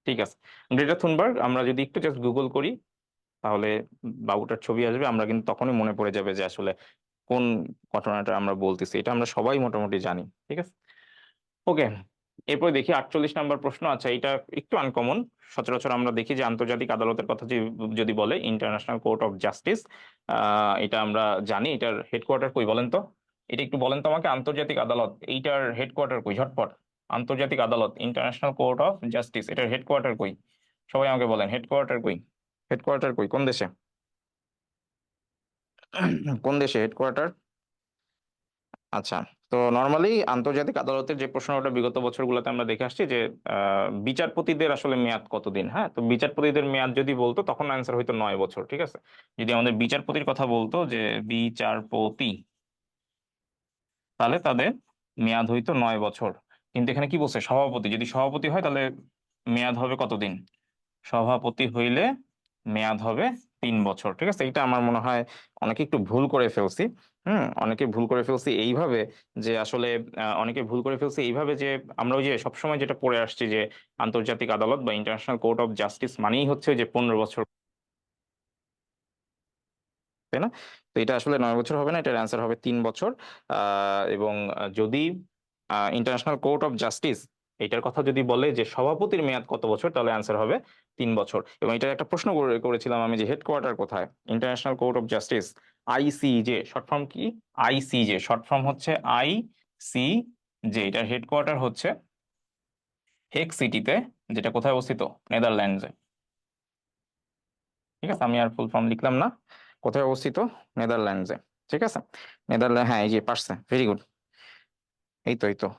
ঠিক আছে। গ্রেটা থুনবার্গ আমরা যদি একটু জাস্ট গুগল করি, তাহলে বাবুটার ছবি আসবে, আমরা কিন্তু তখনই মনে পড়ে যাবে যে আসলে কোন ঘটনাটা আমরা বলতেছি। এটা আমরা সবাই মোটামুটি জানি। ঠিক আছে, ওকে। এরপর দেখি 48 নম্বর প্রশ্ন। আচ্ছা, এটা একটু আনকমন। সচরাচর আমরা দেখি যে আন্তর্জাতিক আদালতের কথা যদি বলে, ইন্টারন্যাশনাল কোর্ট অফ জাস্টিস, এটা আমরা জানি। এটার হেডকোয়ার্টার কই বলেন তো? এটা একটু বলেন তো আমাকে, আন্তর্জাতিক আদালত এইটার হেডকোয়ার্টার কই ঝটপট? আন্তর্জাতিক আদালত, ইন্টারন্যাশনাল কোর্ট অফ জাস্টিস, এটার হেডকোয়ার্টার কই? সবাই আমাকে বলেন হেডকোয়ার্টার কই, হেডকোয়ার্টার কই, কোন দেশে? কোন দেশে হেডকোয়ার্টার? আচ্ছা, তো নর্মালি আন্তর্জাতিক আদালতের যে প্রশ্নটা বিগত বছরগুলোতে আমরা দেখে আসছি যে বিচারপতিদের আসলে মেয়াদ কতদিন। হ্যাঁ, তো বিচারপতিদের মেয়াদ যদি বলতো তখন অ্যান্সার হয়তো 9 বছর। ঠিক আছে, যদি আমাদের বিচারপতির কথা বলতো যে বিচারপতি, তাহলে তাদের মেয়াদ হইতো 9 বছর। কিন্তু এখানে কি বলছে, সভাপতি, যদি সভাপতি হয় তাহলে মেয়াদ হবে কতদিন? সভাপতি হইলে মেয়াদ হবে 3 বছর। ঠিক আছে, এটা আমার মনে হয় অনেকে একটু ভুল করে ফেলছি। অনেকে ভুল করে ফেলছি এইভাবে যে আসলে অনেকে ভুল করে ফেলছি এইভাবে যে আমরা ওই যে সবসময় যেটা পড়ে আসছি যে আন্তর্জাতিক আদালত বা ইন্টারন্যাশনাল কোর্ট অফ জাস্টিস মানেই হচ্ছে যে 15 বছর, তাই না? তো এটা আসলে 9 বছর হবে না, এটার অ্যান্সার হবে 3 বছর। এবং যদি ইন্টারন্যাশনাল কোর্ট অফ জাস্টিস এটার কথা যদি বলে যে সভাপতির মেয়াদ কত বছর, তাহলে অ্যান্সার হবে 3 বছর। এবং এটার একটা প্রশ্ন করেছিলাম আমি যে হেডকোয়ার্টার কোথায় international court of justice? ICJ short form কি? আইসিজে শর্ট ফর্ম হচ্ছে ICJ। এটার হেডকোয়ার্টার হচ্ছে হেগ সিটিতে, যেটা কোথায় অবস্থিত? নেদারল্যান্ডসে। ঠিক আছে, আমি আর ফুল ফর্ম লিখলাম না। কোথায় অবস্থিত? নেদারল্যান্ডসে। ঠিক আছে, নেদারল্যান্ড, হ্যাঁ এই যে পারছে, ভেরি গুড। এই তো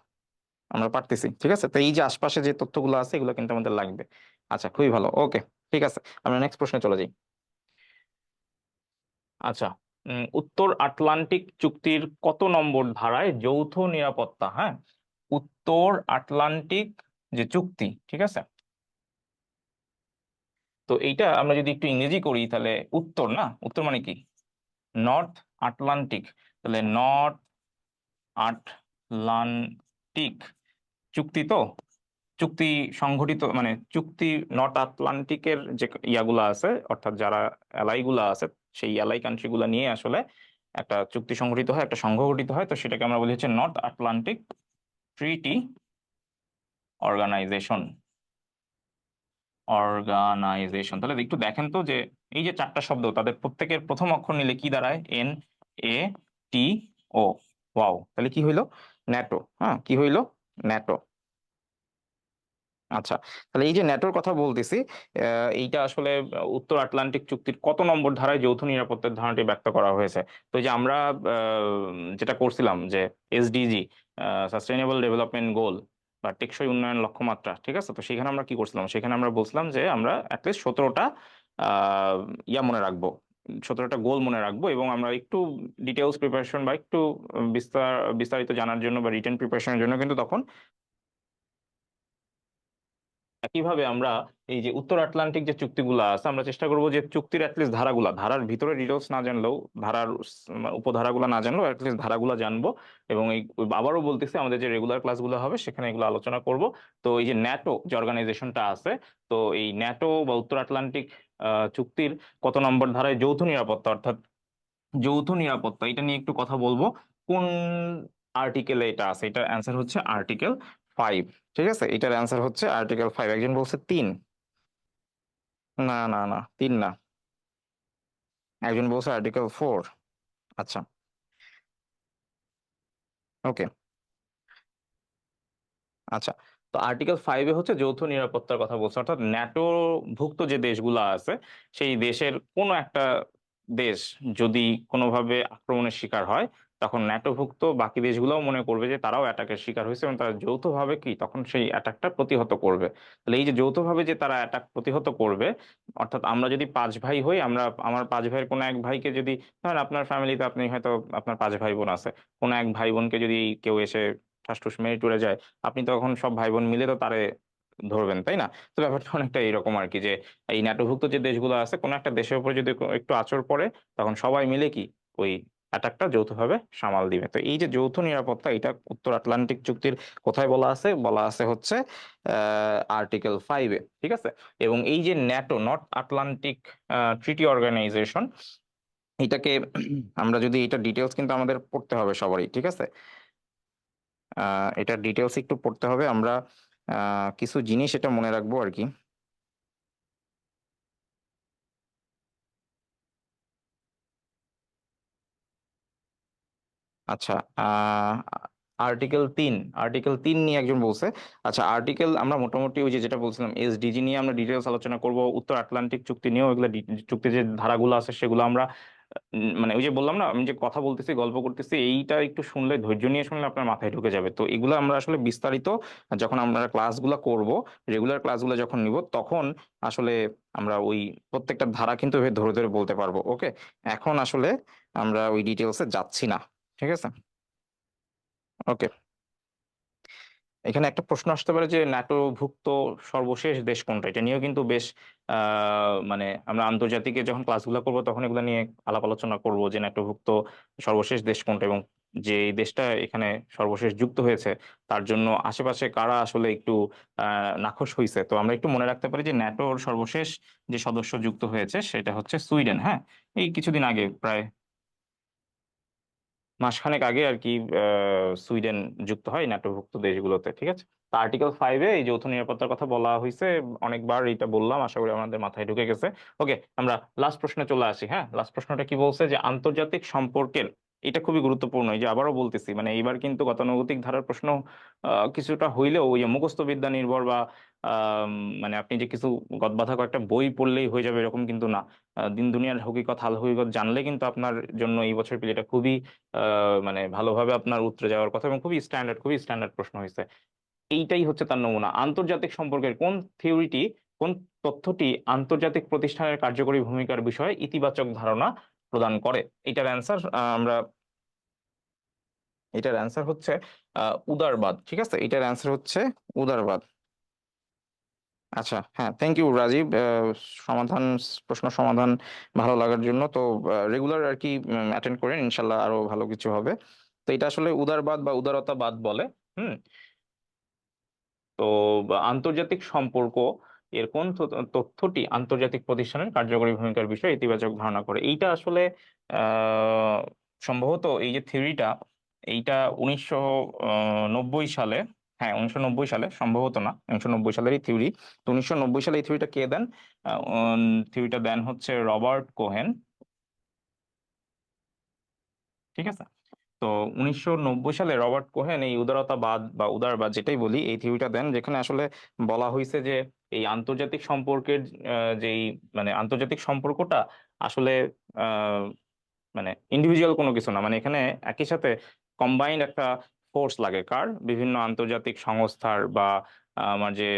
আমরা পারতেছি। ঠিক আছে, তো এই যে আশপাশে যে তথ্যগুলো আছে এগুলো কিন্তু আমাদের লাগবে। আচ্ছা, খুবই ভালো, ওকে। ঠিক আছে, আমরা নেক্সট প্রশ্নে চলে যাই। আচ্ছা, উত্তর আটলান্টিক চুক্তির কত নম্বর ধারায় যৌথ নিরাপত্তা? হ্যাঁ, উত্তর আটলান্টিক যে চুক্তি, ঠিক আছে, তো এইটা আমরা যদি একটু ইংরেজি করি তাহলে উত্তর, না উত্তর মানে কি? North Atlantic. তাহলে নর্থ আটলান্টিক চুক্তি, তো চুক্তি সংগঠিত মানে চুক্তি নর্থ আটলান্টিকের যে ইয়াগুলা আছে, অর্থাৎ যারা অ্যালাই গুলা আছে, সেই অ্যালাই কান্ট্রি গুলা নিয়ে আসলে একটা চুক্তি সংগঠিত হয়, একটা সংঘ গঠিত হয়। তো সেটাকে আমরা বলি হচ্ছে north Atlantic treaty organization. Organisation, তাহলে একটু দেখেন তো যে এই যে চারটা শব্দ, তাদের প্রত্যেকের প্রথম অক্ষর নিলে কি দাঁড়ায়? NATO। ওয়াও, তাহলে কি হইলো? ন্যাটো। হ্যাঁ, কি হইলো? ন্যাটো। আচ্ছা, তাহলে এই যে ন্যাটোর কথা বলতেছি, এইটা আসলে উত্তর আটলান্টিক চুক্তির কত নম্বর ধারায় যৌথ নিরাপত্তার ধারণাটি ব্যক্ত করা হয়েছে? তো এই যে আমরা যেটা করছিলাম যে SDG, সাস্টেইনেবল ডেভেলপমেন্ট গোল বা টেকসই উন্নয়ন লক্ষ্যমাত্রা, ঠিক আছে, তো সেখানে আমরা কি করছিলাম, সেখানে আমরা বলছিলাম যে আমরা অ্যাটলিস্ট 17টা ইয়া মনে রাখবো, 17টা গোল মনে রাখবো। এবং আমরা একটু ডিটেলস প্রিপারেশন বা একটু বিস্তারিত জানার জন্য বা রিটেন প্রিপারেশনের জন্য কিন্তু তখন একইভাবে আমরা এই যে উত্তর আটলান্টিক যে চুক্তিগুলো আছে আমরা চেষ্টা করব যে চুক্তির অ্যাটলিস্ট ধারাগুলা, ধারার ভিতরে ডিটেলস না জানলেও, ধারার উপধারাগুলো না জানলেও অ্যাটলিস্ট ধারাগুলো জানবো। এবং এই আবারও বলতেছি, আমাদের যে রেগুলার ক্লাসগুলো হবে সেখানে এগুলো আলোচনা করব। তো এই যে ন্যাটো যে অর্গানাইজেশনটা আছে, তো এই ন্যাটো বা উত্তর আটলান্টিক চুক্তির কত নম্বর ধারায় যৌথ নিরাপত্তা, অর্থাৎ যৌথ নিরাপত্তা, এটা নিয়ে একটু কথা বলবো। কোন আর্টিকেলে এটা আছে? এটার অ্যান্সার হচ্ছে আর্টিকেল 5। ঠিক আছে, এটার অ্যান্সার হচ্ছে আর্টিকেল 5। একজন বলছে 3। না না না, 3 না। একজন বলছে আর্টিকেল 4। আচ্ছা, ওকে। আচ্ছা, তো আর্টিকেল 5-এ হচ্ছে যৌথ নিরাপত্তার কথা বলছে, অর্থাৎ ন্যাটো ভুক্ত যে দেশগুলো আছে সেই দেশের কোনো একটা দেশ যদি কোনোভাবে আক্রমণের শিকার হয়, তখন ন্যাটোভুক্ত বাকি দেশগুলোও মনে করবে যে তারাও অ্যাটাকের শিকার হয়েছে এবং তারা যৌথভাবে কি তখন সেই অ্যাটাকটা প্রতিহত করবে। তাহলে এই যে যৌথভাবে যে তারা অ্যাটাক প্রতিহত করবে, অর্থাৎ আমরা যদি 5 ভাই হই, আমরা আমার 5 ভাইয়ের কোনো এক ভাইকে যদি, ধরেন আপনার ফ্যামিলিতে আপনি হয়তো আপনার 5 ভাই বোন আছে, কোনো এক ভাই বোনকে যদি কেউ এসে ঠাসঠুস মেরে টুরে যায়, আপনি তখন সব ভাই বোন মিলে তো তারে ধরবেন, তাই না? তো ব্যাপারটা অনেকটা এরকম আর কি, যে এই ন্যাটোভুক্ত যে দেশগুলো আছে কোনো একটা দেশের উপর যদি একটু আঁচড় পড়ে, তখন সবাই মিলে কি ওই অ্যাটাকটা যৌথভাবে সামাল দিবে। তো এই যে যৌথ নিরাপত্তা, এটা উত্তর আটলান্টিক চুক্তির কোথায় বলা আছে? বলা আছে হচ্ছে আর্টিকেল 5-এ। ঠিক আছে, এবং এই যে NATO, north Atlantic treaty organization, এটাকে আমরা যদি এটা ডিটেলস কিন্তু আমাদের পড়তে হবে সবারই। ঠিক আছে, এটা ডিটেলস একটু পড়তে হবে। আমরা কিছু জিনিস এটা মনে রাখবো আর কি। আচ্ছা, আর্টিকেল 3, আর্টিকেল 3 নিয়ে একজন বলছে। আচ্ছা, আর্টিকেল আমরা মোটামুটি ওই যে যেটা বলছিলাম SDG নিয়ে আমরা ডিটেলস আলোচনা করব, উত্তর আটলান্টিক চুক্তি নিয়েও এগুলো চুক্তি যে ধারাগুলো আছে সেগুলো আমরা মানে ওই যে বললাম না, আমি যে কথা বলতেছি গল্প করতেছি, এইটা একটু শুনলে, ধৈর্য নিয়ে শুনলে আপনার মাথায় ঢুকে যাবে। তো এগুলো আমরা আসলে বিস্তারিত যখন আমরা ক্লাসগুলো করব, রেগুলার ক্লাসগুলো যখন নিব, তখন আসলে আমরা ওই প্রত্যেকটা ধারা কিন্তু এভাবে ধরে ধরে বলতে পারবো। ওকে, এখন আসলে আমরা ওই ডিটেলসে যাচ্ছি না, ঠিক আছে? ওকে, এখানে একটা প্রশ্ন আসতে পারে যে ন্যাটোভুক্ত সর্বশেষ দেশ কোনটা, এটা নিয়েও কিন্তু বেশ মানে আমরা আন্তর্জাতিকে যখন ক্লাসগুলো করব তখন এগুলো নিয়ে আলাপ আলোচনা করব যে ন্যাটোভুক্ত সর্বশেষ দেশ কোনটা, এবং যে এই দেশটা এখানে সর্বশেষ যুক্ত হয়েছে তার জন্য আশেপাশে কারা আসলে একটু নাখোশ হয়েছে। তো আমরা একটু মনে রাখতে পারি যে ন্যাটোর সর্বশেষ যে সদস্য যুক্ত হয়েছে সেটা হচ্ছে সুইডেন। হ্যাঁ, এই কিছুদিন আগে, প্রায় মাসখানেক আগে আর কি, সুইডেন যুক্ত হয় ন্যাটোভুক্ত দেশগুলোতে, ঠিক আছে? তো আর্টিকেল 5-এ এই যৌথ নিরাপত্তার কথা বলা হয়েছে, অনেকবার এটা বললাম, আশা করি আমাদের মাথায় ঢুকে গেছে। ওকে, আমরা লাস্ট প্রশ্নে চলে আসি। হ্যাঁ, লাস্ট প্রশ্নটা কি বলছে যে আন্তর্জাতিক সম্পর্কের, এটা খুবই গুরুত্বপূর্ণ। এই যে আবারও বলতেছি, মানে এইবার কিন্তু গতানুগতিক ধারার প্রশ্ন কিছুটা হইলেও ওই যে মুখস্থ বিদ্যা নির্ভর বা আম, মানে আপনি যে কিছু গদবাঁধা কয়েকটা বই পড়লেই হয়ে যাবে এরকম কিন্তু না। দিন দুনিয়ার হকিকত হাল হকিকত জানলে কিন্তু আপনার জন্য এই বছর পিলিটা খুবই মানে ভালোভাবে আপনার উতরে যাওয়ার কথা, এবং খুবই স্ট্যান্ডার্ড প্রশ্ন হয়েছে। এইটাই হচ্ছে তার নমুনা। আন্তর্জাতিক সম্পর্কের কোন থিওরিটি, কোন তথ্যটি আন্তর্জাতিক প্রতিষ্ঠানের কার্যকরী ভূমিকার বিষয়ে ইতিবাচক ধারণা প্রদান করে? এটার অ্যান্সার আমরা, এটার অ্যান্সার হচ্ছে উদারবাদ। ঠিক আছে, এটার অ্যান্সার হচ্ছে উদারবাদ। আচ্ছা, হ্যাঁ, থ্যাংক ইউ রাজীব, সমাধান, প্রশ্ন সমাধান ভালো লাগার জন্য। তো রেগুলার আর কি অ্যাটেন্ড করেন, ইনশাল্লাহ আরো ভালো কিছু হবে। তো এটা আসলে উদারবাদ বা উদারতাবাদ বলে। হুম। তো আন্তর্জাতিক সম্পর্ক এর কোন তথ্যটি আন্তর্জাতিক প্রতিষ্ঠানের কার্যকরী ভূমিকার বিষয়ে ইতিবাচক ধারণা করে? এইটা আসলে আহ সম্ভবত এই যে থিওরিটা, এইটা 1990 সালে, হ্যাঁ 1990 সালে, সম্ভবত না, 1990 সালেরই থিওরি। তো 1990 সালে এই থিওরিটা কে দেন? থিওরিটা দেন হচ্ছে রবার্ট কোহেন। ঠিক আছে। তো 1990 সালে রবার্ট কোহেন এই উদারতাবাদ বা উদারবাদ যেটাই বলি, এই থিওরিটা দেন, যেখানে আসলে বলা হয়েছে যে এই আন্তর্জাতিক সম্পর্কের যেই মানে আন্তর্জাতিক সম্পর্কটা আসলে আহ, মানে ইন্ডিভিজুয়াল কোনো কিছু না, মানে এখানে একই সাথে কম্বাইন্ড একটা ফোর্স লাগে, কার, বিভিন্ন আন্তর্জাতিক সংস্থার বা আমার যে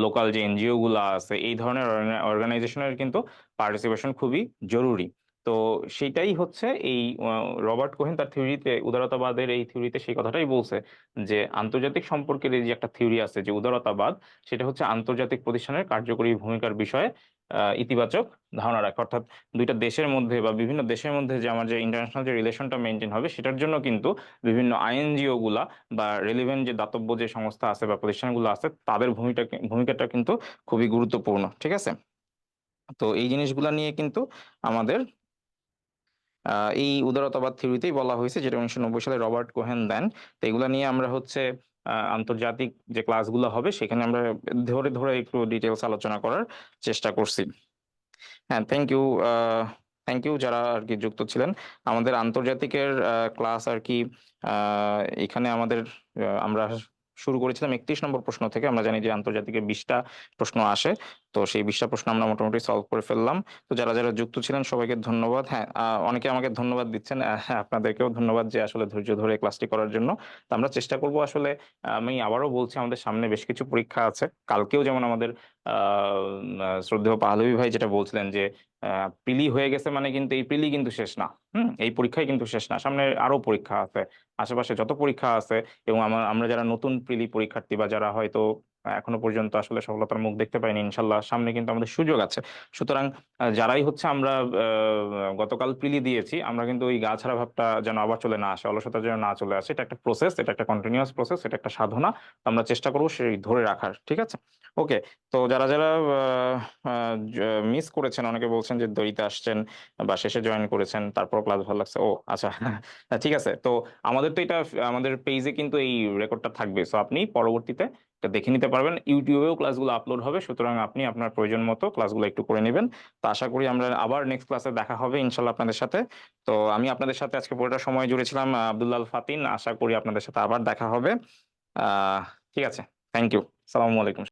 লোকাল যে এনজিও গুলা আছে, এই ধরনের অর্গানাইজেশনের কিন্তু পার্টিসিপেশন খুবই জরুরি। তো সেইটাই হচ্ছে এই রবার্ট কোহেন তার থিওরিতে, উদারতাবাদের এই থিওরিতে সেই কথাটাই বলছে যে আন্তর্জাতিক সম্পর্কের এই যে একটা থিওরি আছে যে উদারতাবাদ, সেটা হচ্ছে আন্তর্জাতিক প্রতিষ্ঠানের কার্যকরী ভূমিকার বিষয়ে ইতিবাচক ধারণা রাখে। অর্থাৎ দুইটা দেশের মধ্যে বা বিভিন্ন দেশের মধ্যে যে আমার যে ইন্টারন্যাশনাল যে রিলেশনটা মেনটেন হবে, সেটার জন্য কিন্তু বিভিন্ন আইএনজিও গুলা বা রেলিভেন্ট যে দাতব্য যে সংস্থা আছে বা প্রতিষ্ঠানগুলো আছে, তাদের ভূমিকাটা কিন্তু খুবই গুরুত্বপূর্ণ। ঠিক আছে। তো এই জিনিসগুলা নিয়ে কিন্তু আমাদের এই উদারতাবাদ থিওরিতেই বলা হয়েছে, যেটা 1990 সালে রবার্ট কোহেন দেন। তো এগুলা নিয়ে আমরা হচ্ছে আন্তর্জাতিক যে ক্লাসগুলো হবে সেখানে আমরা ধরে ধরে একটু ডিটেলস আলোচনা করার চেষ্টা করছি। হ্যাঁ, থ্যাংক ইউ। থ্যাংক ইউ যারা আর কি যুক্ত ছিলেন। আমাদের আন্তর্জাতিকের ক্লাস আর কি এখানে আমাদের আমরা শুরু করেছিলাম 31 নম্বর প্রশ্ন থেকে। আমরা জানি যে আন্তর্জাতিকে 20টা প্রশ্ন আসে, তো সেই 20টা প্রশ্ন আমরা মোটামুটি সলভ করে ফেললাম। তো যারা যারা যুক্ত ছিলেন সবাইকে ধন্যবাদ। হ্যাঁ, অনেকে আমাকে ধন্যবাদ দিচ্ছেন, হ্যাঁ, আপনাদেরকেও ধন্যবাদ যে আসলে ধৈর্য ধরে ক্লাসটি করার জন্য। তো আমরা চেষ্টা করব আসলে, আমি আবারও বলছি, আমাদের সামনে বেশ কিছু পরীক্ষা আছে। কালকেও যেমন আমাদের শ্রদ্ধেয় পাহলভী ভাই যেটা বলছিলেন যে প্রিলি হয়ে গেছে মানে কিন্তু এই প্রিলি কিন্তু শেষ না। এই পরীক্ষাই কিন্তু শেষ না, সামনে আরো পরীক্ষা আছে, আশেপাশে যত পরীক্ষা আছে। এবং আমরা যারা নতুন প্রিলি পরীক্ষার্থী বা যারা হয়তো এখনো পর্যন্ত আসলে সফলতার মুখ দেখতে পাইনি, ইনশাল্লাহ সামনে কিন্তু আমাদের সুযোগ আছে। সুতরাং যারাই হচ্ছে আমরা গতকাল প্রিলি দিয়েছি, আমরা কিন্তু ওই গা ছাড়া ভাবটা যেন আবার চলে না আসে, অলসতা যেন না চলে আসে। এটা একটা প্রসেস, এটা একটা কন্টিনিউয়াস প্রসেস, এটা একটা সাধনা। তো আমরা চেষ্টা করবো সেই ধরে রাখার। ঠিক আছে। ওকে। তো যারা যারা মিস করেছেন, অনেকে বলছেন যে দেরিতে আসছেন বা শেষে জয়েন করেছেন, তারপর ক্লাস ভালো লাগছে, ও আচ্ছা। ঠিক আছে। তো আমাদের তো এটা, আমাদের পেজে কিন্তু এই রেকর্ডটা থাকবে, সো আপনি পরবর্তীতে এটা দেখে নিতে পারবেন। ইউটিউবেও ক্লাসগুলো আপলোড হবে, সুতরাং আপনি আপনার প্রয়োজন মতো ক্লাসগুলো একটু করে নেবেন। তো আশা করি আমরা আবার নেক্সট ক্লাসে দেখা হবে ইনশাল্লাহ আপনাদের সাথে। তো আমি আপনাদের সাথে আজকে পুরোটা সময় জুড়েছিলাম আব্দুল্লাহ আল ফাতিন। আশা করি আপনাদের সাথে আবার দেখা হবে। আহ ঠিক আছে। Thank you. সালামু আলাইকুম।